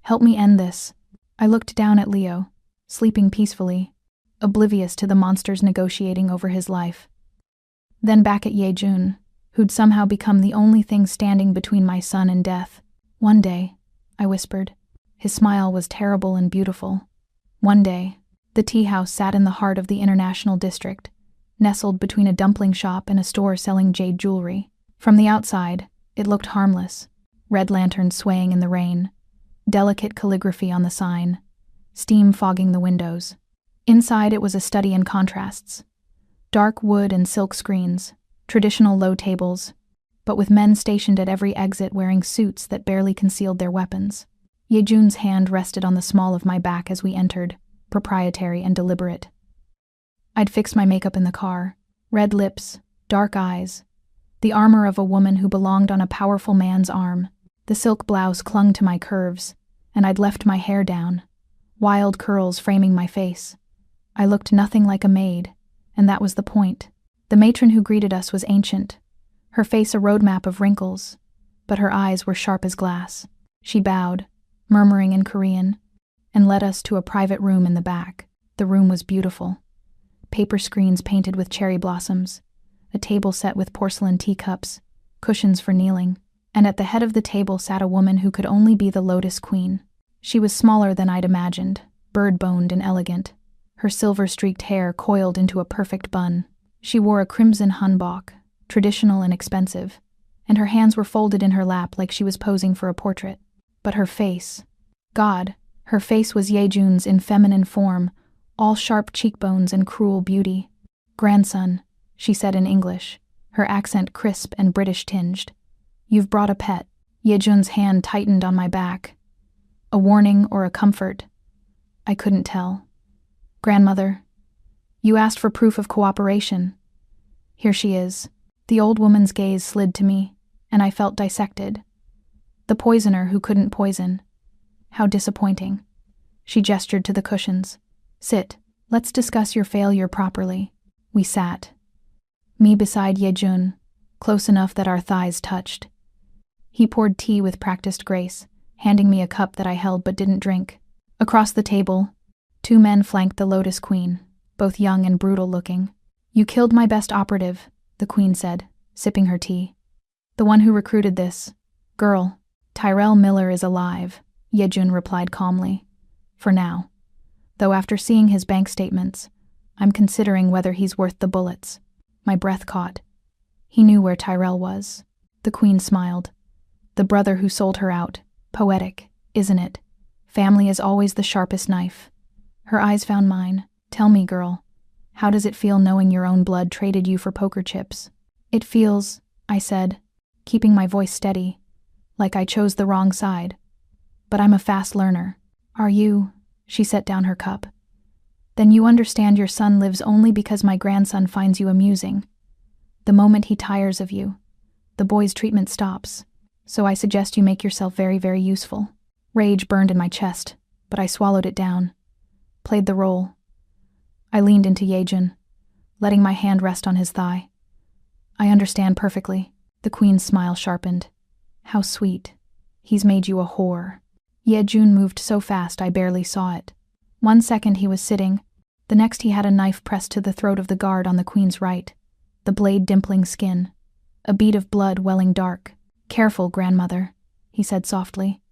Help me end this. I looked down at Leo, sleeping peacefully, oblivious to the monsters negotiating over his life. Then back at Yejun, who'd somehow become the only thing standing between my son and death. One day, I whispered. His smile was terrible and beautiful. One day, the tea house sat in the heart of the International District, nestled between a dumpling shop and a store selling jade jewelry. From the outside, it looked harmless. Red lanterns swaying in the rain, delicate calligraphy on the sign, steam fogging the windows. Inside it was a study in contrasts. Dark wood and silk screens, traditional low tables, but with men stationed at every exit wearing suits that barely concealed their weapons. Yejun's hand rested on the small of my back as we entered, proprietary and deliberate. I'd fixed my makeup in the car, red lips, dark eyes, the armor of a woman who belonged on a powerful man's arm. The silk blouse clung to my curves, and I'd left my hair down, wild curls framing my face. I looked nothing like a maid, and that was the point. The matron who greeted us was ancient, her face a roadmap of wrinkles, but her eyes were sharp as glass. She bowed, murmuring in Korean, and led us to a private room in the back. The room was beautiful. Paper screens painted with cherry blossoms, a table set with porcelain teacups, cushions for kneeling, and at the head of the table sat a woman who could only be the Lotus Queen. She was smaller than I'd imagined, bird-boned and elegant, her silver-streaked hair coiled into a perfect bun. She wore a crimson hanbok, traditional and expensive, and her hands were folded in her lap like she was posing for a portrait. But her face, God, her face was Yejun's in feminine form, all sharp cheekbones and cruel beauty. "Grandson," she said in English, her accent crisp and British tinged. "You've brought a pet." Yejun's hand tightened on my back. A warning or a comfort? I couldn't tell. "Grandmother, you asked for proof of cooperation. Here she is." The old woman's gaze slid to me, and I felt dissected. The poisoner who couldn't poison. How disappointing. She gestured to the cushions. "Sit. Let's discuss your failure properly." We sat. Me beside Yejun, close enough that our thighs touched. He poured tea with practiced grace, handing me a cup that I held but didn't drink. Across the table, 2 men flanked the Lotus Queen, both young and brutal looking. "You killed my best operative," the Queen said, sipping her tea. "The one who recruited this girl." "Tyrell Miller is alive," Yejun replied calmly. "For now. Though after seeing his bank statements, I'm considering whether he's worth the bullets." My breath caught. He knew where Tyrell was. The Queen smiled. "The brother who sold her out. Poetic, isn't it? Family is always the sharpest knife." Her eyes found mine. "Tell me, girl, how does it feel knowing your own blood traded you for poker chips?" "It feels," I said, keeping my voice steady, "like I chose the wrong side. But I'm a fast learner." "Are you?" She set down her cup. "Then you understand your son lives only because my grandson finds you amusing. The moment he tires of you, the boy's treatment stops. So I suggest you make yourself very, very useful." Rage burned in my chest, but I swallowed it down. Played the role. I leaned into Yejun, letting my hand rest on his thigh. "I understand perfectly." The Queen's smile sharpened. "How sweet. He's made you a whore." Yejun moved so fast I barely saw it. 1 second he was sitting, the next he had a knife pressed to the throat of the guard on the Queen's right, the blade dimpling skin, a bead of blood welling dark. "Careful, grandmother," he said softly.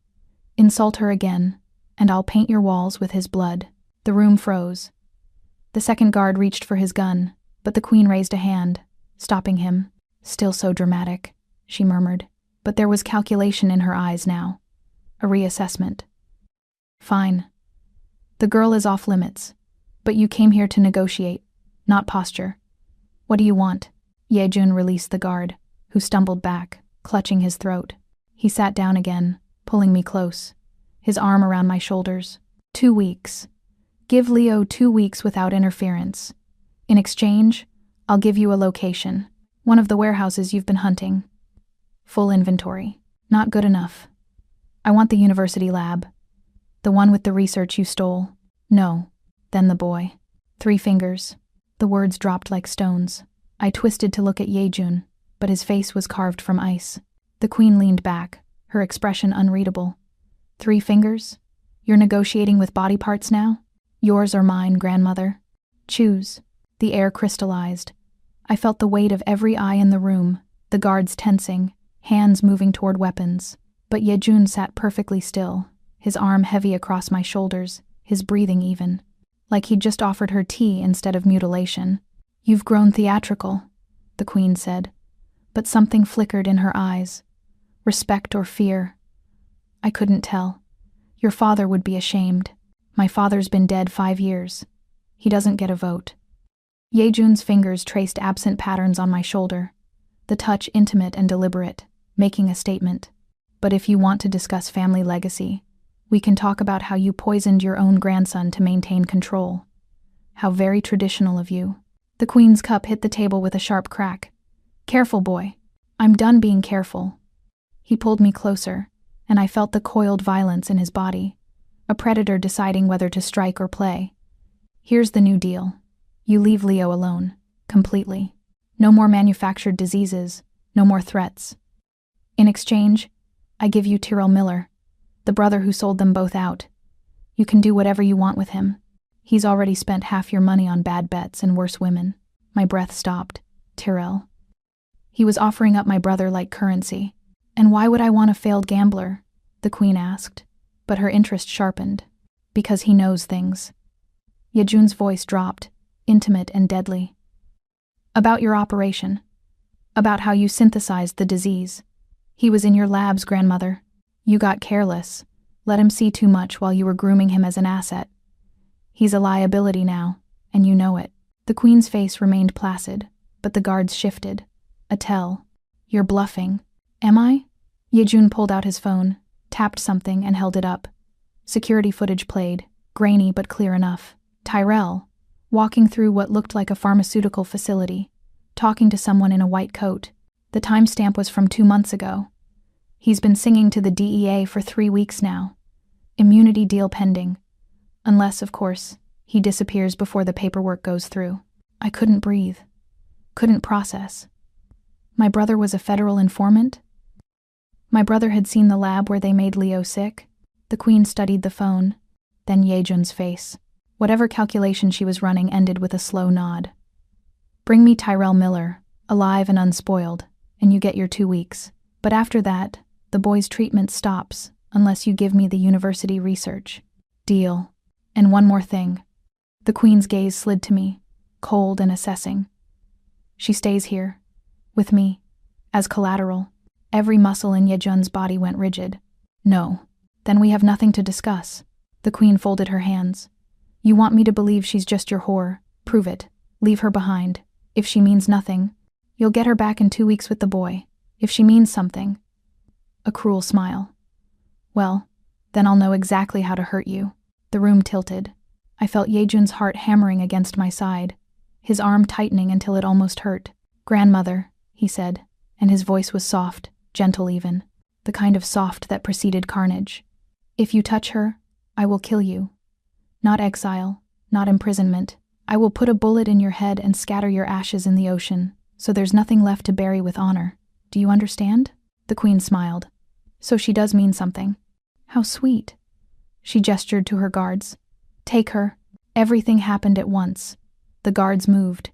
"Insult her again, and I'll paint your walls with his blood." The room froze. The second guard reached for his gun, but the Queen raised a hand, stopping him. "Still so dramatic," she murmured, but there was calculation in her eyes now. A reassessment. "Fine. The girl is off limits, but you came here to negotiate, not posture. What do you want?" Yejun released the guard, who stumbled back, clutching his throat. He sat down again, pulling me close, his arm around my shoulders. 2 weeks. Give Leo 2 weeks without interference. In exchange, I'll give you a location, one of the warehouses you've been hunting. Full inventory. Not good enough. I want the university lab. The one with the research you stole. No. Then the boy. 3 fingers. The words dropped like stones. I twisted to look at Yejun, but his face was carved from ice. The Queen leaned back, her expression unreadable. 3 fingers? You're negotiating with body parts now? Yours or mine, grandmother? Choose. The air crystallized. I felt the weight of every eye in the room, the guards tensing, hands moving toward weapons. But Yejun sat perfectly still, his arm heavy across my shoulders, his breathing even, like he'd just offered her tea instead of mutilation. "You've grown theatrical," the Queen said, but something flickered in her eyes. Respect or fear? I couldn't tell. "Your father would be ashamed. My father's been dead 5 years. He doesn't get a vote." Yejun's fingers traced absent patterns on my shoulder, the touch intimate and deliberate, making a statement. "But if you want to discuss family legacy, we can talk about how you poisoned your own grandson to maintain control. How very traditional of you." The Queen's cup hit the table with a sharp crack. "Careful, boy. I'm done being careful." He pulled me closer, and I felt the coiled violence in his body, a predator deciding whether to strike or play. "Here's the new deal. You leave Leo alone, completely. No more manufactured diseases, no more threats. In exchange, I give you Tyrell Miller, the brother who sold them both out. You can do whatever you want with him. He's already spent half your money on bad bets and worse women." My breath stopped. Tyrell. He was offering up my brother like currency. "And why would I want a failed gambler?" the Queen asked, but her interest sharpened. "Because he knows things." Yejun's voice dropped, intimate and deadly. About your operation. About how you synthesized the disease. He was in your labs, grandmother. You got careless. Let him see too much while you were grooming him as an asset. He's a liability now, and you know it." The Queen's face remained placid, but the guards shifted. "Attell, you're bluffing." "Am I?" Yejun pulled out his phone, tapped something, and held it up. Security footage played, grainy but clear enough. Tyrell, walking through what looked like a pharmaceutical facility, talking to someone in a white coat. The timestamp was from 2 months ago. He's been singing to the DEA for 3 weeks now. Immunity deal pending. Unless, of course, he disappears before the paperwork goes through. I couldn't breathe. Couldn't process. My brother was a federal informant? My brother had seen the lab where they made Leo sick. The Queen studied the phone, then Yejun's face. Whatever calculation she was running ended with a slow nod. "Bring me Tyrell Miller, alive and unspoiled, and you get your 2 weeks. But after that, the boy's treatment stops unless you give me the university research." "Deal. And one more thing." The Queen's gaze slid to me, cold and assessing. "She stays here, with me, as collateral." Every muscle in Yejun's body went rigid. "No. Then we have nothing to discuss." The Queen folded her hands. "You want me to believe she's just your whore? Prove it. Leave her behind. If she means nothing, you'll get her back in 2 weeks with the boy. If she means something." A cruel smile. "Well, then I'll know exactly how to hurt you." The room tilted. I felt Yejun's heart hammering against my side, his arm tightening until it almost hurt. "Grandmother," he said, and his voice was soft, gentle even, the kind of soft that preceded carnage. "If you touch her, I will kill you. Not exile, not imprisonment. I will put a bullet in your head and scatter your ashes in the ocean, so there's nothing left to bury with honor. Do you understand?" The Queen smiled. "So she does mean something. How sweet." She gestured to her guards. "Take her." Everything happened at once. The guards moved.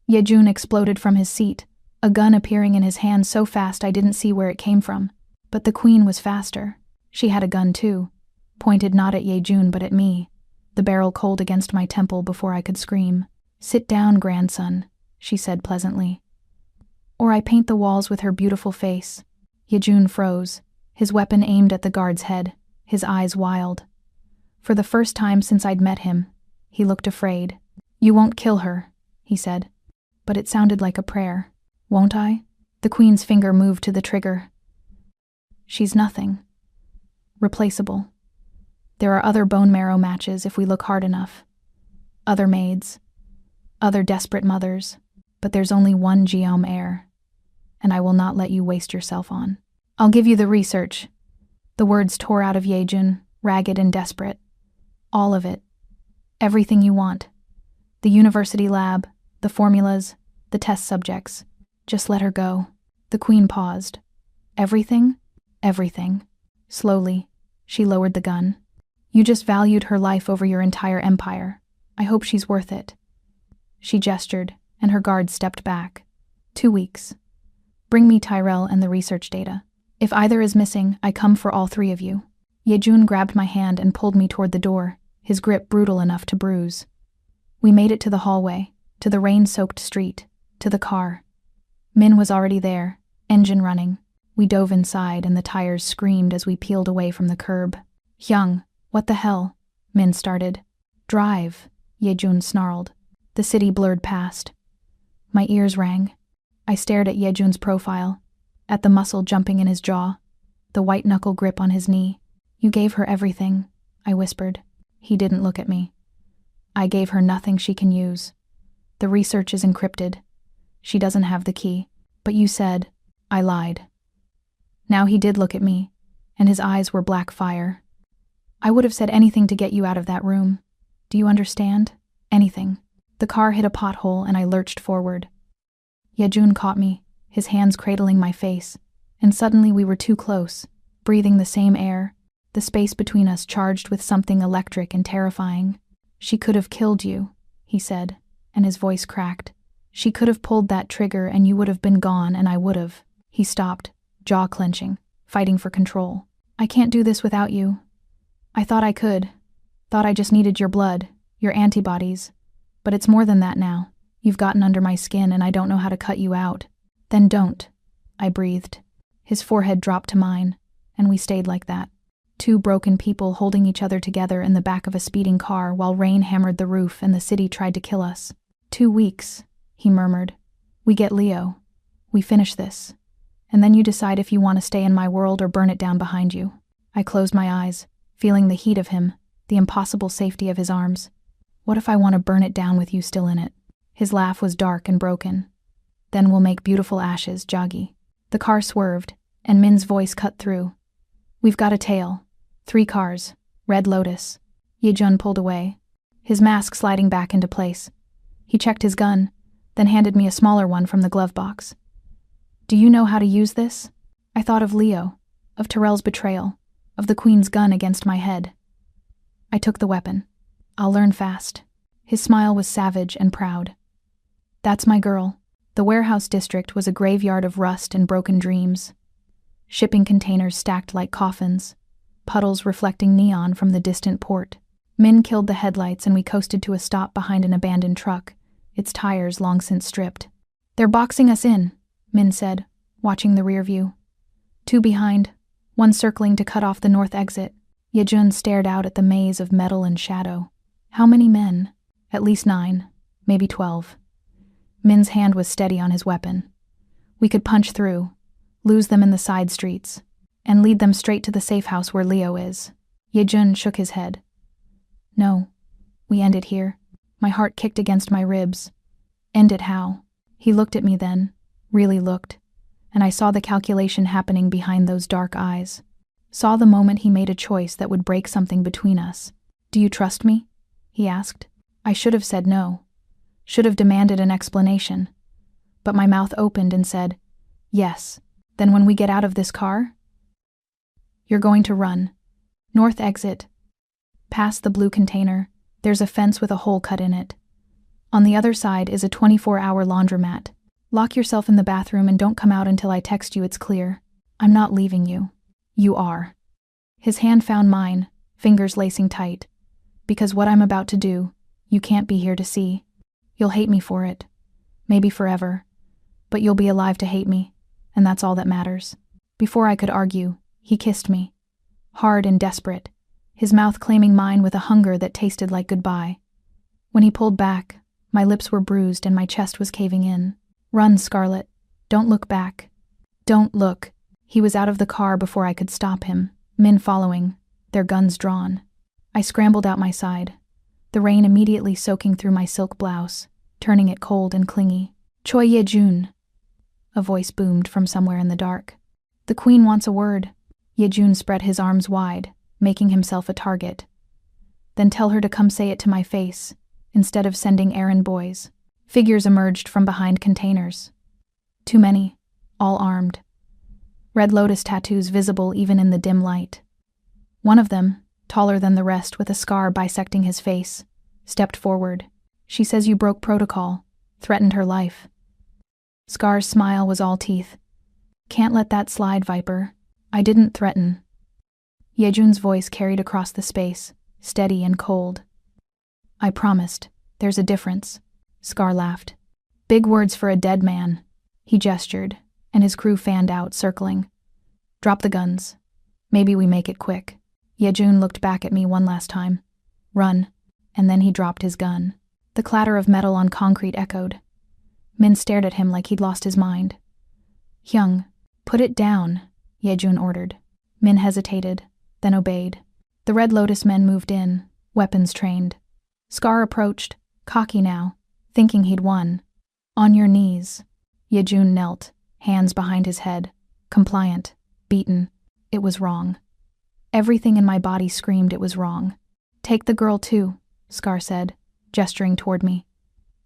Yejun exploded from his seat, a gun appearing in his hand so fast I didn't see where it came from. But the Queen was faster. She had a gun too, pointed not at Yejun but at me, the barrel cold against my temple before I could scream. "Sit down, grandson," she said pleasantly. "Or I paint the walls with her beautiful face." Yejun froze, his weapon aimed at the guard's head, his eyes wild. For the first time since I'd met him, he looked afraid. "You won't kill her," he said. But it sounded like a prayer. "Won't I?" The Queen's finger moved to the trigger. "She's nothing. Replaceable. There are other bone marrow matches if we look hard enough. Other maids. Other desperate mothers. But there's only one Guillaume heir. And I will not let you waste yourself on. I'll give you the research." The words tore out of Yejun, ragged and desperate. "All of it. Everything you want. The university lab, the formulas, the test subjects. Just let her go." The Queen paused. "Everything?" "Everything." Slowly, she lowered the gun. "You just valued her life over your entire empire. I hope she's worth it." She gestured, and her guards stepped back. 2 weeks. Bring me Tyrell and the research data. If either is missing, I come for all 3 of you." Yejun grabbed my hand and pulled me toward the door, his grip brutal enough to bruise. We made it to the hallway, to the rain-soaked street, to the car. Min was already there, engine running. We dove inside and the tires screamed as we peeled away from the curb. "Hyung, what the hell?" Min started. "Drive," Yejun snarled. The city blurred past. My ears rang. I stared at Yejun's profile, at the muscle jumping in his jaw, the white-knuckle grip on his knee. "You gave her everything," I whispered. He didn't look at me. "I gave her nothing she can use. The research is encrypted. She doesn't have the key. But you said..." I lied. Now he did look at me, and his eyes were black fire. "I would have said anything to get you out of that room. Do you understand? Anything." The car hit a pothole and I lurched forward. Yejun caught me, his hands cradling my face, and suddenly we were too close, breathing the same air, the space between us charged with something electric and terrifying. "She could have killed you," he said, and his voice cracked. "She could have pulled that trigger and you would have been gone and I would have." He stopped, jaw clenching, fighting for control. "I can't do this without you. I thought I could. Thought I just needed your blood, your antibodies. But it's more than that now. You've gotten under my skin and I don't know how to cut you out. Then don't, I breathed. His forehead dropped to mine, and we stayed like that. Two broken people holding each other together in the back of a speeding car while rain hammered the roof and the city tried to kill us. 2 weeks, he murmured. We get Leo. We finish this. And then you decide if you want to stay in my world or burn it down behind you. I closed my eyes, feeling the heat of him, the impossible safety of his arms. What if I want to burn it down with you still in it? His laugh was dark and broken. Then we'll make beautiful ashes, Jaggi. The car swerved, and Min's voice cut through. We've got a tail. 3 cars. Red Lotus. Yejun pulled away, his mask sliding back into place. He checked his gun, then handed me a smaller one from the glove box. Do you know how to use this? I thought of Leo, of Terrell's betrayal, of the Queen's gun against my head. I took the weapon. I'll learn fast. His smile was savage and proud. That's my girl. The warehouse district was a graveyard of rust and broken dreams. Shipping containers stacked like coffins, puddles reflecting neon from the distant port. Min killed the headlights and we coasted to a stop behind an abandoned truck, its tires long since stripped. They're boxing us in, Min said, watching the rear view. 2 behind, 1 circling to cut off the north exit. Yejun stared out at the maze of metal and shadow. How many men? At least 9, maybe 12. Min's hand was steady on his weapon. We could punch through, lose them in the side streets, and lead them straight to the safe house where Leo is. Yejun shook his head. No, we end it here. My heart kicked against my ribs. End it how? He looked at me then, really looked, and I saw the calculation happening behind those dark eyes. Saw the moment he made a choice that would break something between us. Do you trust me? He asked. I should have said no. Should have demanded an explanation. But my mouth opened and said, yes. Then when we get out of this car? You're going to run. North exit. Past the blue container, there's a fence with a hole cut in it. On the other side is a 24-hour laundromat. Lock yourself in the bathroom and don't come out until I text you it's clear. I'm not leaving you. You are. His hand found mine, fingers lacing tight. Because what I'm about to do, you can't be here to see. You'll hate me for it. Maybe forever. But you'll be alive to hate me, and that's all that matters. Before I could argue, he kissed me. Hard and desperate, his mouth claiming mine with a hunger that tasted like goodbye. When he pulled back, my lips were bruised and my chest was caving in. Run, Scarlet. Don't look back. Don't look. He was out of the car before I could stop him, Min following, their guns drawn. I scrambled out my side, the rain immediately soaking through my silk blouse, turning it cold and clingy. Choi Yejun. A voice boomed from somewhere in the dark. The Queen wants a word. Yejun spread his arms wide, making himself a target. Then tell her to come say it to my face, instead of sending errand boys. Figures emerged from behind containers. Too many, all armed. Red Lotus tattoos visible even in the dim light. One of them, taller than the rest with a scar bisecting his face, stepped forward. She says you broke protocol, threatened her life. Scar's smile was all teeth. Can't let that slide, Viper. I didn't threaten. Yejun's voice carried across the space, steady and cold. I promised. There's a difference. Scar laughed. Big words for a dead man. He gestured, and his crew fanned out, circling. Drop the guns. Maybe we make it quick. Yejun looked back at me one last time. Run. And then he dropped his gun. The clatter of metal on concrete echoed. Min stared at him like he'd lost his mind. Hyung, put it down, Yejun ordered. Min hesitated, then obeyed. The Red Lotus men moved in, weapons trained. Scar approached, cocky now, thinking he'd won. On your knees. Yejun knelt, hands behind his head, compliant, beaten. It was wrong. Everything in my body screamed it was wrong. Take the girl too, Scar said, gesturing toward me.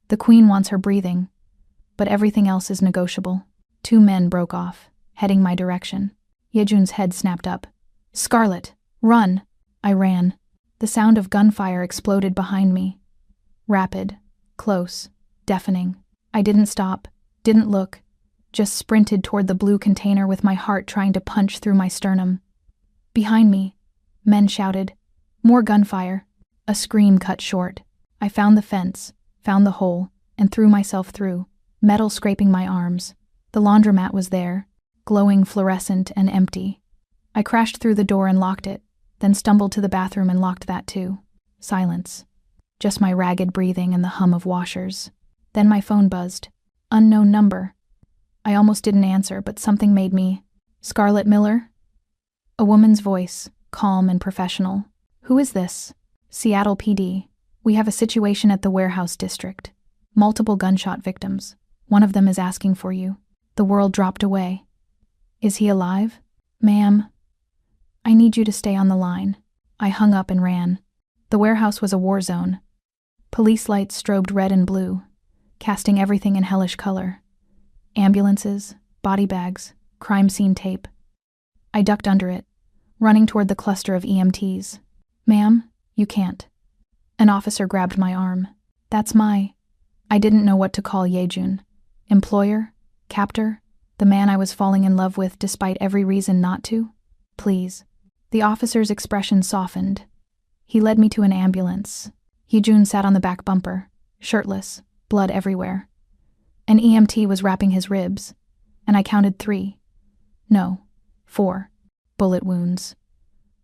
The Queen wants her breathing, but everything else is negotiable. 2 men broke off, heading my direction. Yejun's head snapped up. Scarlet, run! I ran. The sound of gunfire exploded behind me. Rapid, close, deafening. I didn't stop, didn't look, just sprinted toward the blue container with my heart trying to punch through my sternum. Behind me, men shouted. More gunfire. A scream cut short. I found the fence, found the hole, and threw myself through, metal scraping my arms. The laundromat was there, glowing fluorescent and empty. I crashed through the door and locked it, then stumbled to the bathroom and locked that too. Silence. Just my ragged breathing and the hum of washers. Then my phone buzzed. Unknown number. I almost didn't answer, but something made me. Scarlett Miller? A woman's voice, calm and professional. Who is this? Seattle PD. We have a situation at the warehouse district. Multiple gunshot victims. One of them is asking for you. The world dropped away. Is he alive? Ma'am. I need you to stay on the line. I hung up and ran. The warehouse was a war zone. Police lights strobed red and blue, casting everything in hellish color. Ambulances, body bags, crime scene tape. I ducked under it, running toward the cluster of EMTs. Ma'am, you can't. An officer grabbed my arm. That's my... I didn't know what to call Yejun. Employer? Captor? The man I was falling in love with despite every reason not to? Please. The officer's expression softened. He led me to an ambulance. Yejun sat on the back bumper, shirtless, blood everywhere. An EMT was wrapping his ribs, and I counted 3. No, 4. Bullet wounds.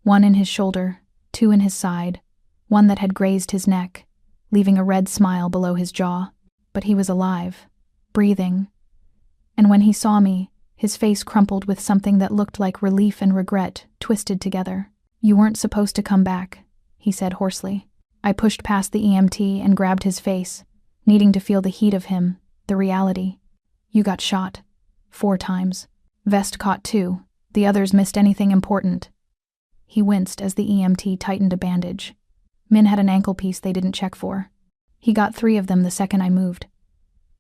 1 in his shoulder, 2 in his side, 1 that had grazed his neck, leaving a red smile below his jaw. But he was alive, breathing. And when he saw me, his face crumpled with something that looked like relief and regret twisted together. You weren't supposed to come back, he said hoarsely. I pushed past the EMT and grabbed his face, needing to feel the heat of him, the reality. You got shot. 4 times. Vest caught 2. The others missed anything important. He winced as the EMT tightened a bandage. Min had an ankle piece they didn't check for. He got 3 of them the second I moved.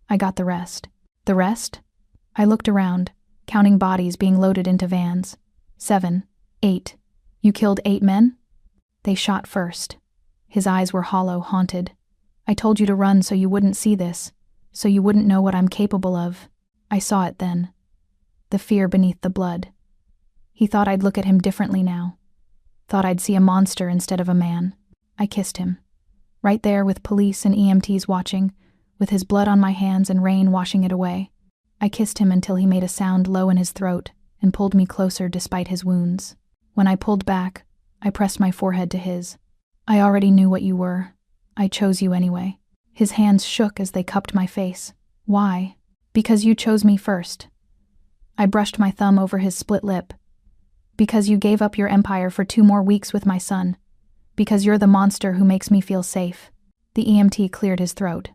I got the rest. The rest? I looked around, counting bodies being loaded into vans. 7, 8. You killed 8 men? They shot first. His eyes were hollow, haunted. I told you to run so you wouldn't see this, so you wouldn't know what I'm capable of. I saw it then. The fear beneath the blood. He thought I'd look at him differently now. Thought I'd see a monster instead of a man. I kissed him. Right there with police and EMTs watching, with his blood on my hands and rain washing it away. I kissed him until he made a sound low in his throat and pulled me closer despite his wounds. When I pulled back, I pressed my forehead to his. I already knew what you were. I chose you anyway. His hands shook as they cupped my face. Why? Because you chose me first. I brushed my thumb over his split lip. Because you gave up your empire for 2 more weeks with my son. Because you're the monster who makes me feel safe. The EMT cleared his throat.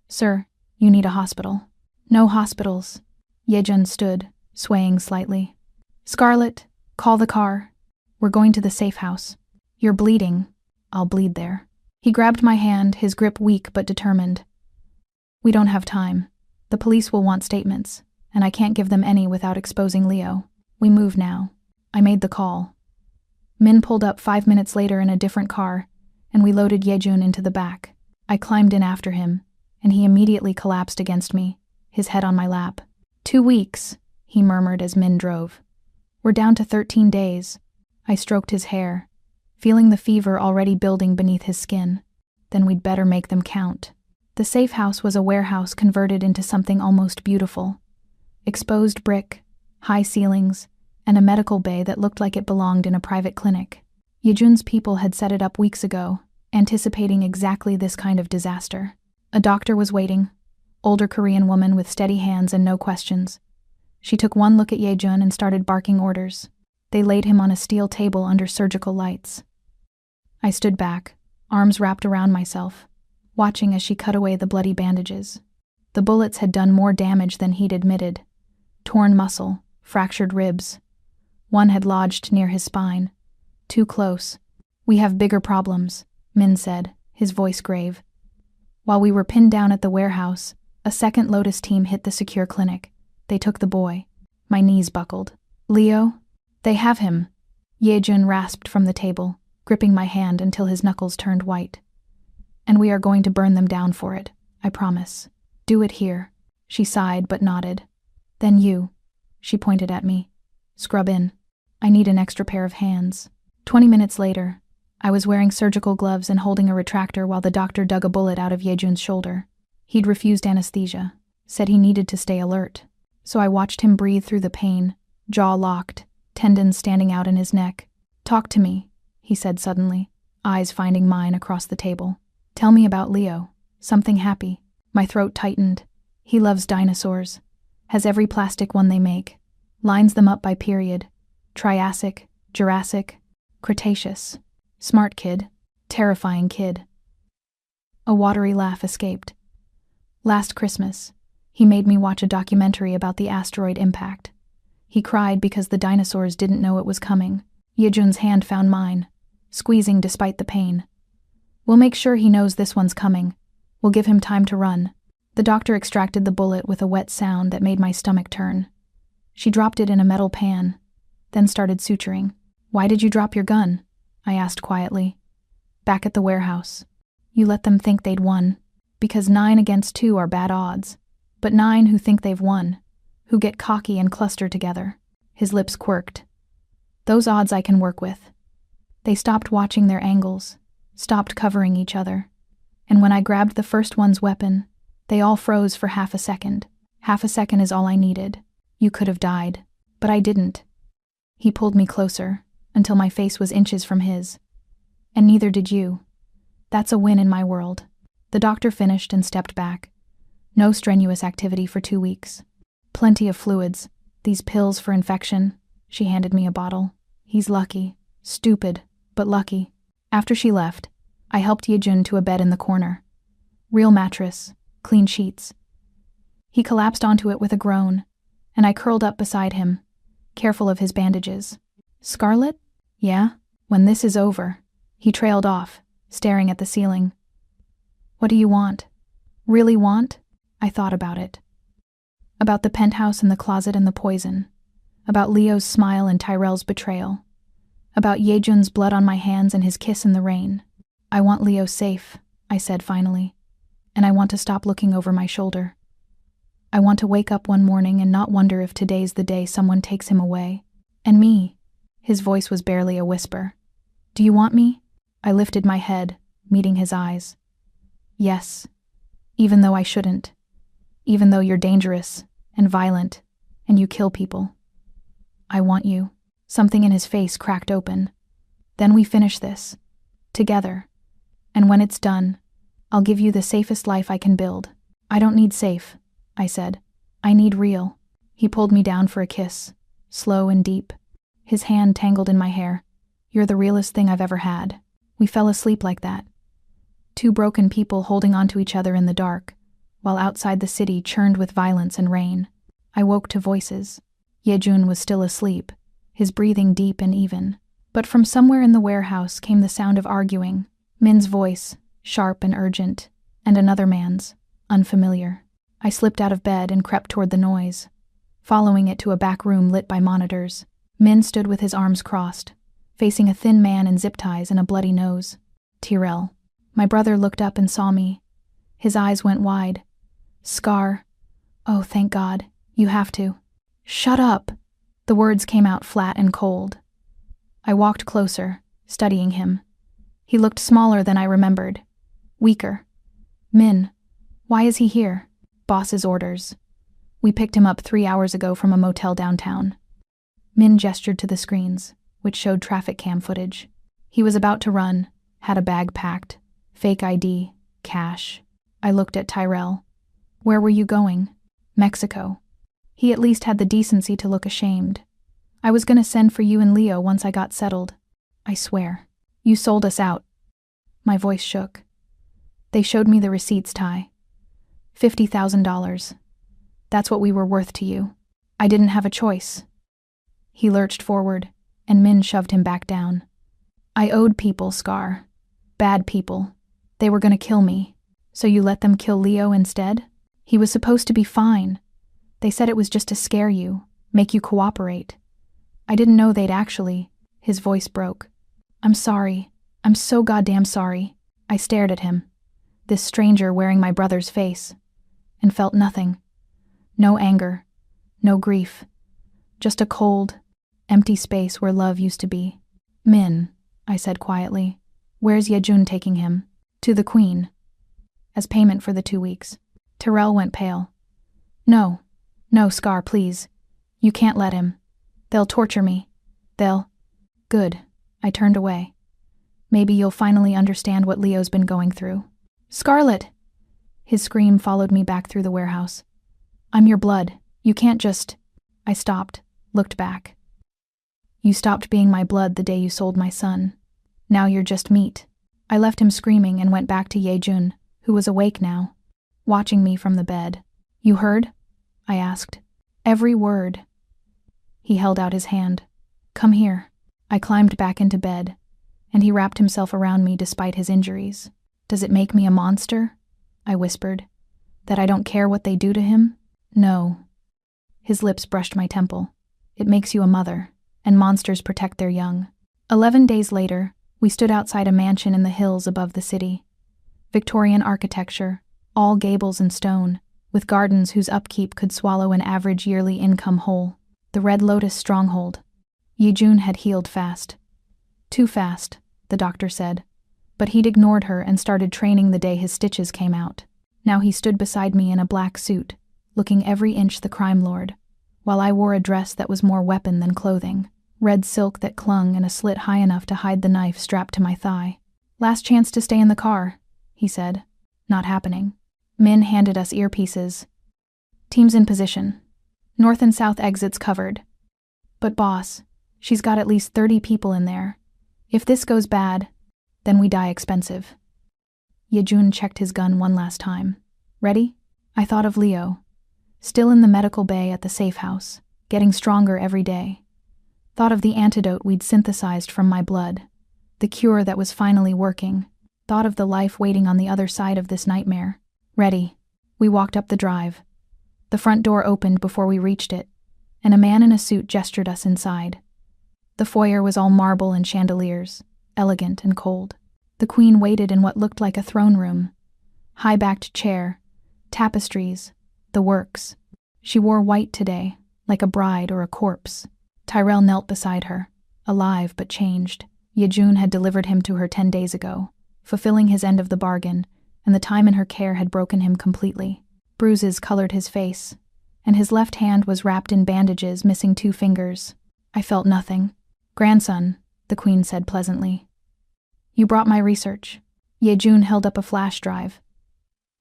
Sir, you need a hospital. No hospitals. Yejun stood, swaying slightly. Scarlett, call the car. We're going to the safe house. You're bleeding. I'll bleed there. He grabbed my hand, his grip weak but determined. We don't have time. The police will want statements, and I can't give them any without exposing Leo. We move now. I made the call. Min pulled up 5 minutes later in a different car, and we loaded Yejun into the back. I climbed in after him, and he immediately collapsed against me, his head on my lap. 2 weeks, he murmured as Min drove. We're down to 13 days. I stroked his hair, feeling the fever already building beneath his skin. Then we'd better make them count. The safe house was a warehouse converted into something almost beautiful. Exposed brick, high ceilings, and a medical bay that looked like it belonged in a private clinic. Yejun's people had set it up weeks ago, anticipating exactly this kind of disaster. A doctor was waiting, older Korean woman with steady hands and no questions. She took one look at Yejun and started barking orders. They laid him on a steel table under surgical lights. I stood back, arms wrapped around myself, watching as she cut away the bloody bandages. The bullets had done more damage than he'd admitted. Torn muscle, fractured ribs. One had lodged near his spine. Too close. We have bigger problems, Min said, his voice grave. While we were pinned down at the warehouse, a second Lotus team hit the secure clinic. They took the boy. My knees buckled. Leo? They have him. Yejun rasped from the table, gripping my hand until his knuckles turned white. And we are going to burn them down for it, I promise. Do it here. She sighed but nodded. Then you. She pointed at me. Scrub in. I need an extra pair of hands. 20 minutes later, I was wearing surgical gloves and holding a retractor while the doctor dug a bullet out of Yejun's shoulder. He'd refused anesthesia, said he needed to stay alert. So I watched him breathe through the pain, jaw locked, tendons standing out in his neck. "Talk to me," he said suddenly, eyes finding mine across the table. "Tell me about Leo. Something happy." My throat tightened. "He loves dinosaurs. Has every plastic one they make. Lines them up by period. Triassic, Jurassic, Cretaceous. Smart kid. Terrifying kid." A watery laugh escaped. "Last Christmas, he made me watch a documentary about the asteroid impact. He cried because the dinosaurs didn't know it was coming." Yejun's hand found mine, squeezing despite the pain. "We'll make sure he knows this one's coming. We'll give him time to run." The doctor extracted the bullet with a wet sound that made my stomach turn. She dropped it in a metal pan, then started suturing. "Why did you drop your gun?" I asked quietly. "Back at the warehouse. You let them think they'd won. Because 9 against 2 are bad odds. But 9 who think they've won, who get cocky and cluster together." His lips quirked. "Those odds I can work with." They stopped watching their angles, stopped covering each other. And when I grabbed the first one's weapon, they all froze for half a second. Half a second is all I needed. You could have died, but I didn't. He pulled me closer, until my face was inches from his. "And neither did you. That's a win in my world." The doctor finished and stepped back. No strenuous activity for 2 weeks. Plenty of fluids. These pills for infection. She handed me a bottle. "He's lucky. Stupid, but lucky." After she left, I helped Yejun to a bed in the corner. Real mattress, clean sheets. He collapsed onto it with a groan, and I curled up beside him, careful of his bandages. "Scarlet?" "Yeah? When this is over." He trailed off, staring at the ceiling. "What do you want?" "Really want?" I thought about it. About the penthouse and the closet and the poison. About Leo's smile and Tyrell's betrayal. About Yejun's blood on my hands and his kiss in the rain. "I want Leo safe," I said finally. "And I want to stop looking over my shoulder. I want to wake up one morning and not wonder if today's the day someone takes him away. And me." His voice was barely a whisper. "Do you want me?" I lifted my head, meeting his eyes. "Yes. Even though I shouldn't. Even though you're dangerous and violent and you kill people. I want you." Something in his face cracked open. "Then we finish this. Together. And when it's done, I'll give you the safest life I can build." "I don't need safe," I said. "I need real." He pulled me down for a kiss, slow and deep. His hand tangled in my hair. "You're the realest thing I've ever had." We fell asleep like that. 2 broken people holding onto each other in the dark, while outside the city churned with violence and rain. I woke to voices. Yejun was still asleep, his breathing deep and even. But from somewhere in the warehouse came the sound of arguing, Min's voice, sharp and urgent, and another man's, unfamiliar. I slipped out of bed and crept toward the noise, following it to a back room lit by monitors. Min stood with his arms crossed, facing a thin man in zip ties and a bloody nose. Tyrell. My brother looked up and saw me. His eyes went wide. "Scar. Oh, thank God. You have to." "Shut up." The words came out flat and cold. I walked closer, studying him. He looked smaller than I remembered. Weaker. "Min. Why is he here?" "Boss's orders. We picked him up 3 hours ago from a motel downtown." Min gestured to the screens, which showed traffic cam footage. He was about to run, had a bag packed, fake ID, cash. I looked at Tyrell. "Where were you going?" "Mexico." He at least had the decency to look ashamed. "I was gonna send for you and Leo once I got settled." "I swear. You sold us out." My voice shook. They showed me the receipts, Ty. $50,000. That's what we were worth to you. I didn't have a choice. He lurched forward, and Min shoved him back down. "I owed people, Scar. Bad people. They were gonna kill me. So you let them kill Leo instead? He was supposed to be fine. They said it was just to scare you, make you cooperate. I didn't know they'd actually." His voice broke. "I'm sorry. I'm so goddamn sorry." I stared at him, this stranger wearing my brother's face, and felt nothing. No anger, no grief. Just a cold, empty space where love used to be. "Min," I said quietly, "where's Yejun taking him?" "To the Queen. As payment for the 2 weeks." Tyrell went pale. No, no, Scar, please. You can't let him. They'll torture me. They'll. Good. I turned away. Maybe you'll finally understand what Leo's been going through. Scarlet! His scream followed me back through the warehouse. I'm your blood. You can't just. I stopped, looked back. You stopped being my blood the day you sold my son. Now you're just meat. I left him screaming and went back to Yejun, who was awake now, watching me from the bed. You heard? I asked. Every word. He held out his hand. Come here. I climbed back into bed, and he wrapped himself around me despite his injuries. Does it make me a monster? I whispered. That I don't care what they do to him? No. His lips brushed my temple. It makes you a mother, and monsters protect their young. 11 days later, we stood outside a mansion in the hills above the city. Victorian architecture, all gables and stone, with gardens whose upkeep could swallow an average yearly income whole. The Red Lotus stronghold. Yejun had healed fast. Too fast, the doctor said. But he'd ignored her and started training the day his stitches came out. Now he stood beside me in a black suit, looking every inch the crime lord, while I wore a dress that was more weapon than clothing, red silk that clung and a slit high enough to hide the knife strapped to my thigh. Last chance to stay in the car, he said. Not happening. Min handed us earpieces. Teams in position. North and south exits covered. But boss, she's got at least 30 people in there. If this goes bad, then we die expensive. Yejun checked his gun one last time. Ready? I thought of Leo. Still in the medical bay at the safe house, getting stronger every day. Thought of the antidote we'd synthesized from my blood. The cure that was finally working. Thought of the life waiting on the other side of this nightmare. Ready. We walked up the drive. The front door opened before we reached it, and a man in a suit gestured us inside. The foyer was all marble and chandeliers, elegant and cold. The queen waited in what looked like a throne room. High-backed chair, tapestries, the works. She wore white today, like a bride or a corpse. Tyrell knelt beside her, alive but changed. Yejun had delivered him to her 10 days ago, fulfilling his end of the bargain, and the time in her care had broken him completely. Bruises colored his face, and his left hand was wrapped in bandages missing 2 fingers. I felt nothing. Grandson, the queen said pleasantly. You brought my research. Yejun held up a flash drive.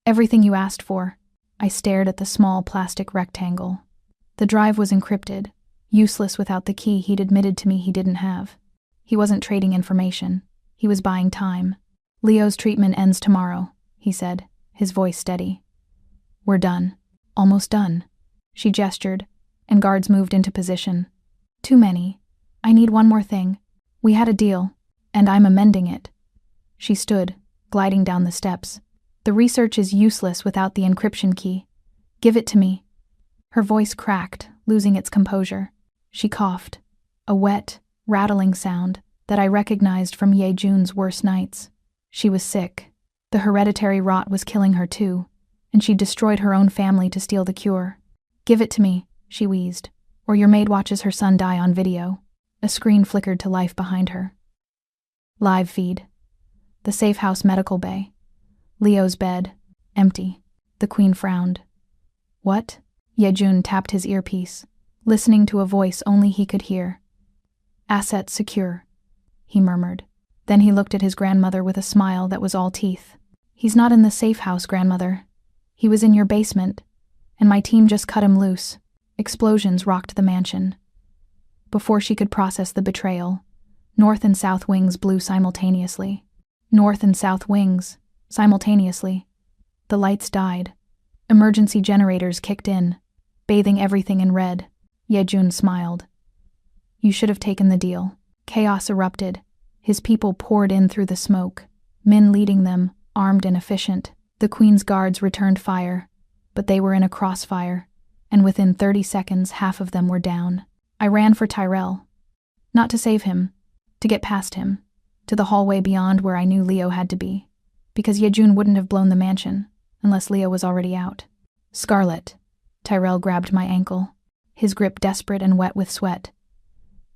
Everything you asked for. I stared at the small plastic rectangle. The drive was encrypted, useless without the key he'd admitted to me he didn't have. He wasn't trading information. He was buying time. Leo's treatment ends tomorrow, he said, his voice steady. We're done. Almost done. She gestured, and guards moved into position. Too many. I need one more thing. We had a deal, and I'm amending it. She stood, gliding down the steps. The research is useless without the encryption key. Give it to me. Her voice cracked, losing its composure. She coughed, a wet, rattling sound that I recognized from Yejun's worst nights. She was sick. The hereditary rot was killing her too, and she'd destroyed her own family to steal the cure. Give it to me, she wheezed, or your maid watches her son die on video. A screen flickered to life behind her. Live feed. The safe house medical bay. Leo's bed, empty. The queen frowned. What? Yejun tapped his earpiece, listening to a voice only he could hear. Assets secure, he murmured. Then he looked at his grandmother with a smile that was all teeth. He's not in the safe house, grandmother. He was in your basement, and my team just cut him loose. Explosions rocked the mansion. Before she could process the betrayal, north and south wings blew simultaneously. North and south wings, simultaneously. The lights died. Emergency generators kicked in, bathing everything in red. Yejun smiled. You should have taken the deal. Chaos erupted. His people poured in through the smoke, Min leading them, armed and efficient. The queen's guards returned fire, but they were in a crossfire, and within 30 seconds half of them were down. I ran for Tyrell. Not to save him, to get past him, to the hallway beyond where I knew Leo had to be, because Yejun wouldn't have blown the mansion, unless Leo was already out. Scarlet. Tyrell grabbed my ankle, his grip desperate and wet with sweat.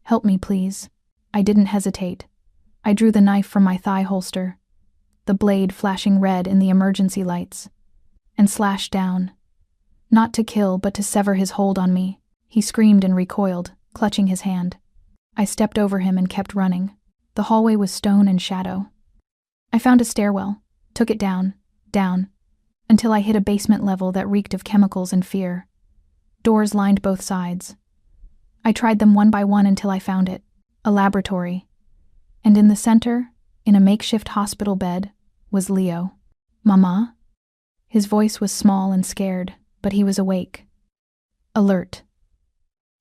Help me, please. I didn't hesitate. I drew the knife from my thigh holster, the blade flashing red in the emergency lights. and slashed down. Not to kill, but to sever his hold on me. He screamed and recoiled, clutching his hand. I stepped over him and kept running. The hallway was stone and shadow. I found a stairwell, took it down, until I hit a basement level that reeked of chemicals and fear. Doors lined both sides. I tried them one by one until I found it, a laboratory. And in the center, in a makeshift hospital bed, was Leo. "Mama?" His voice was small and scared, but he was awake. Alert.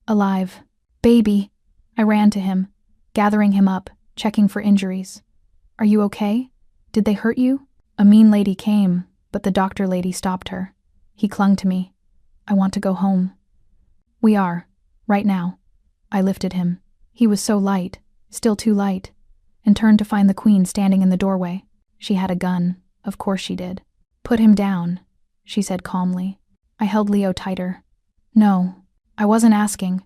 Alive. "Baby!" I ran to him, gathering him up, checking for injuries. "Are you okay? Did they hurt you?" A mean lady came, but the doctor lady stopped her. He clung to me. "I want to go home." "We are. Right now." I lifted him. He was so light, still too light, and turned to find the Queen standing in the doorway. She had a gun. Of course she did. "Put him down," she said calmly. I held Leo tighter. "No, I wasn't asking."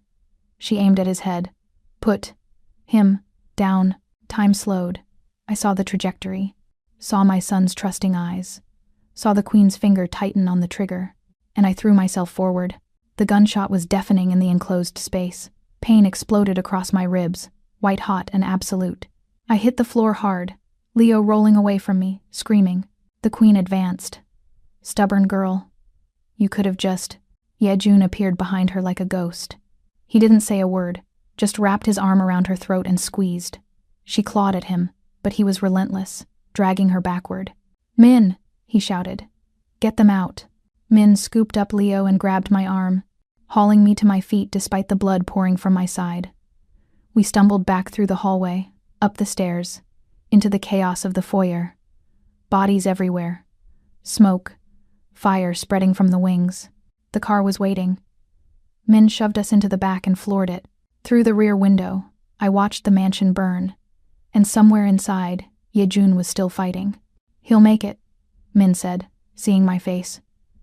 She aimed at his head. "Put him down." Time slowed. I saw the trajectory, saw my son's trusting eyes, saw the Queen's finger tighten on the trigger, and I threw myself forward. The gunshot was deafening in the enclosed space. Pain exploded across my ribs, white hot and absolute. I hit the floor hard, Leo rolling away from me, screaming. The Queen advanced. "Stubborn girl. You could have just..." Yejun appeared behind her like a ghost. He didn't say a word, just wrapped his arm around her throat and squeezed. She clawed at him, but he was relentless, dragging her backward. "Min!" he shouted. "Get them out." Min scooped up Leo and grabbed my arm, hauling me to my feet despite the blood pouring from my side. We stumbled back through the hallway, up the stairs, into the chaos of the foyer. Bodies everywhere. Smoke. Fire spreading from the wings. The car was waiting. Min shoved us into the back and floored it. Through the rear window, I watched the mansion burn, and somewhere inside, Yejun was still fighting. "He'll make it," Min said, seeing my face.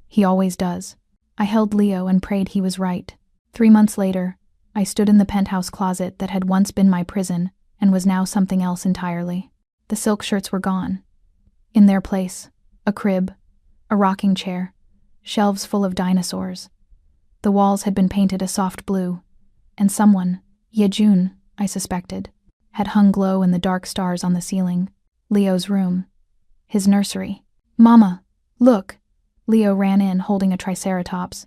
"He always does." I held Leo and prayed he was right. 3 months later, I stood in the penthouse closet that had once been my prison and was now something else entirely. The silk shirts were gone. In their place, a crib, a rocking chair, shelves full of dinosaurs. The walls had been painted a soft blue, and someone, Yejun, I suspected, had hung glow in the dark stars on the ceiling. Leo's room. His nursery. "Mama, look!" Leo ran in holding a triceratops.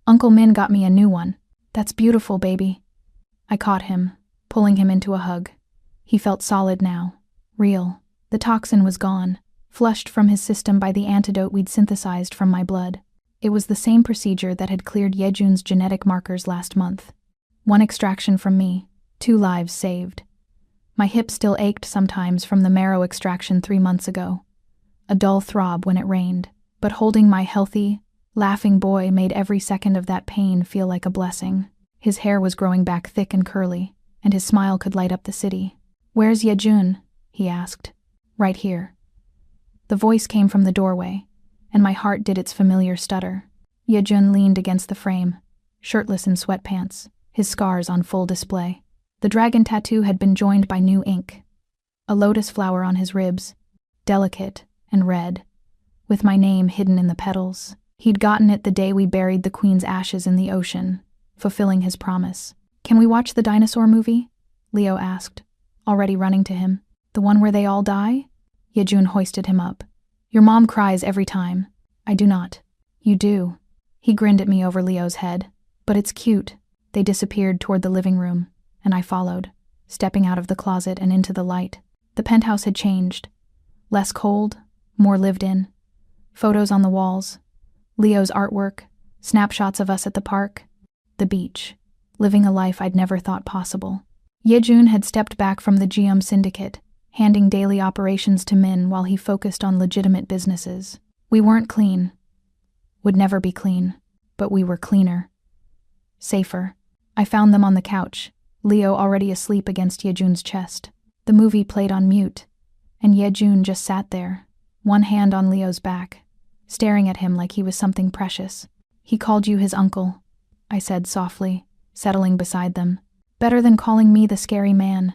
"Uncle Min got me a new one." "That's beautiful, baby." I caught him, pulling him into a hug. He felt solid now. Real. The toxin was gone, flushed from his system by the antidote we'd synthesized from my blood. It was the same procedure that had cleared Yejun's genetic markers last month. 1 extraction from me, 2 lives saved. My hip still ached sometimes from the marrow extraction 3 months ago. A dull throb when it rained, but holding my healthy, laughing boy made every second of that pain feel like a blessing. His hair was growing back thick and curly, and his smile could light up the city. "Where's Yejun?" he asked. "Right here." The voice came from the doorway, and my heart did its familiar stutter. Yejun leaned against the frame, shirtless in sweatpants, his scars on full display. The dragon tattoo had been joined by new ink. A lotus flower on his ribs, delicate and red, with my name hidden in the petals. He'd gotten it the day we buried the Queen's ashes in the ocean, fulfilling his promise. "Can we watch the dinosaur movie?" Leo asked, already running to him. "The one where they all die?" Yejun hoisted him up. "Your mom cries every time." "I do not." "You do." He grinned at me over Leo's head. "But it's cute." They disappeared toward the living room, and I followed, stepping out of the closet and into the light. The penthouse had changed. Less cold, more lived in. Photos on the walls. Leo's artwork, snapshots of us at the park. The beach. Living a life I'd never thought possible. Yejun had stepped back from the Geum syndicate, handing daily operations to Min while he focused on legitimate businesses. We weren't clean. Would never be clean. But we were cleaner. Safer. I found them on the couch, Leo already asleep against Yejun's chest. The movie played on mute, and Yejun just sat there, one hand on Leo's back, staring at him like he was something precious. "He called you his uncle," I said softly, settling beside them. "Better than calling me the scary man."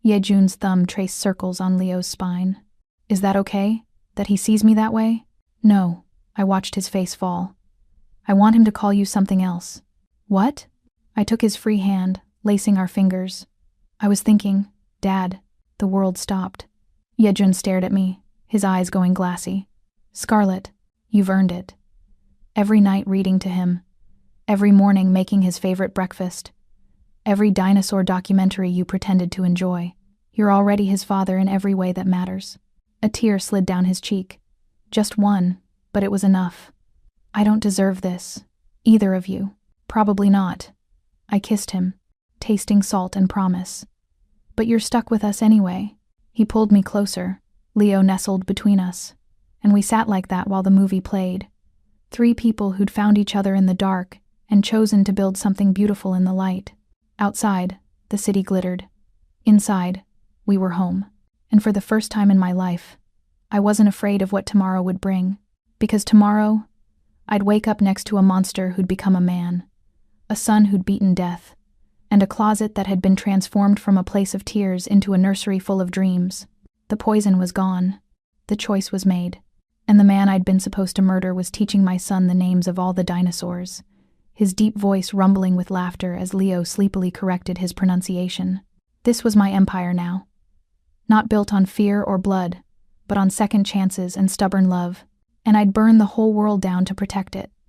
Yejun's thumb traced circles on Leo's spine. "Is that okay? That he sees me that way?" "No," I watched his face fall. I want him to call you something else. What? I took his free hand, lacing our fingers. I was thinking, Dad. The world stopped. Yejun stared at me, his eyes going glassy. Scarlett, you've earned it. Every night reading to him. Every morning making his favorite breakfast. Every dinosaur documentary you pretended to enjoy. You're already his father in every way that matters. A tear slid down his cheek. Just one, but it was enough. I don't deserve this. Either of you. Probably not. I kissed him, tasting salt and promise. But you're stuck with us anyway. He pulled me closer. Leo nestled between us. And we sat like that while the movie played. 3 people who'd found each other in the dark and chosen to build something beautiful in the light. Outside, the city glittered. Inside, we were home. And for the first time in my life, I wasn't afraid of what tomorrow would bring. Because tomorrow, I'd wake up next to a monster who'd become a man, a son who'd beaten death, and a closet that had been transformed from a place of tears into a nursery full of dreams. The poison was gone. The choice was made. And the man I'd been supposed to murder was teaching my son the names of all the dinosaurs, his deep voice rumbling with laughter as Leo sleepily corrected his pronunciation. This was my empire now. Not built on fear or blood, but on second chances and stubborn love, and I'd burn the whole world down to protect it.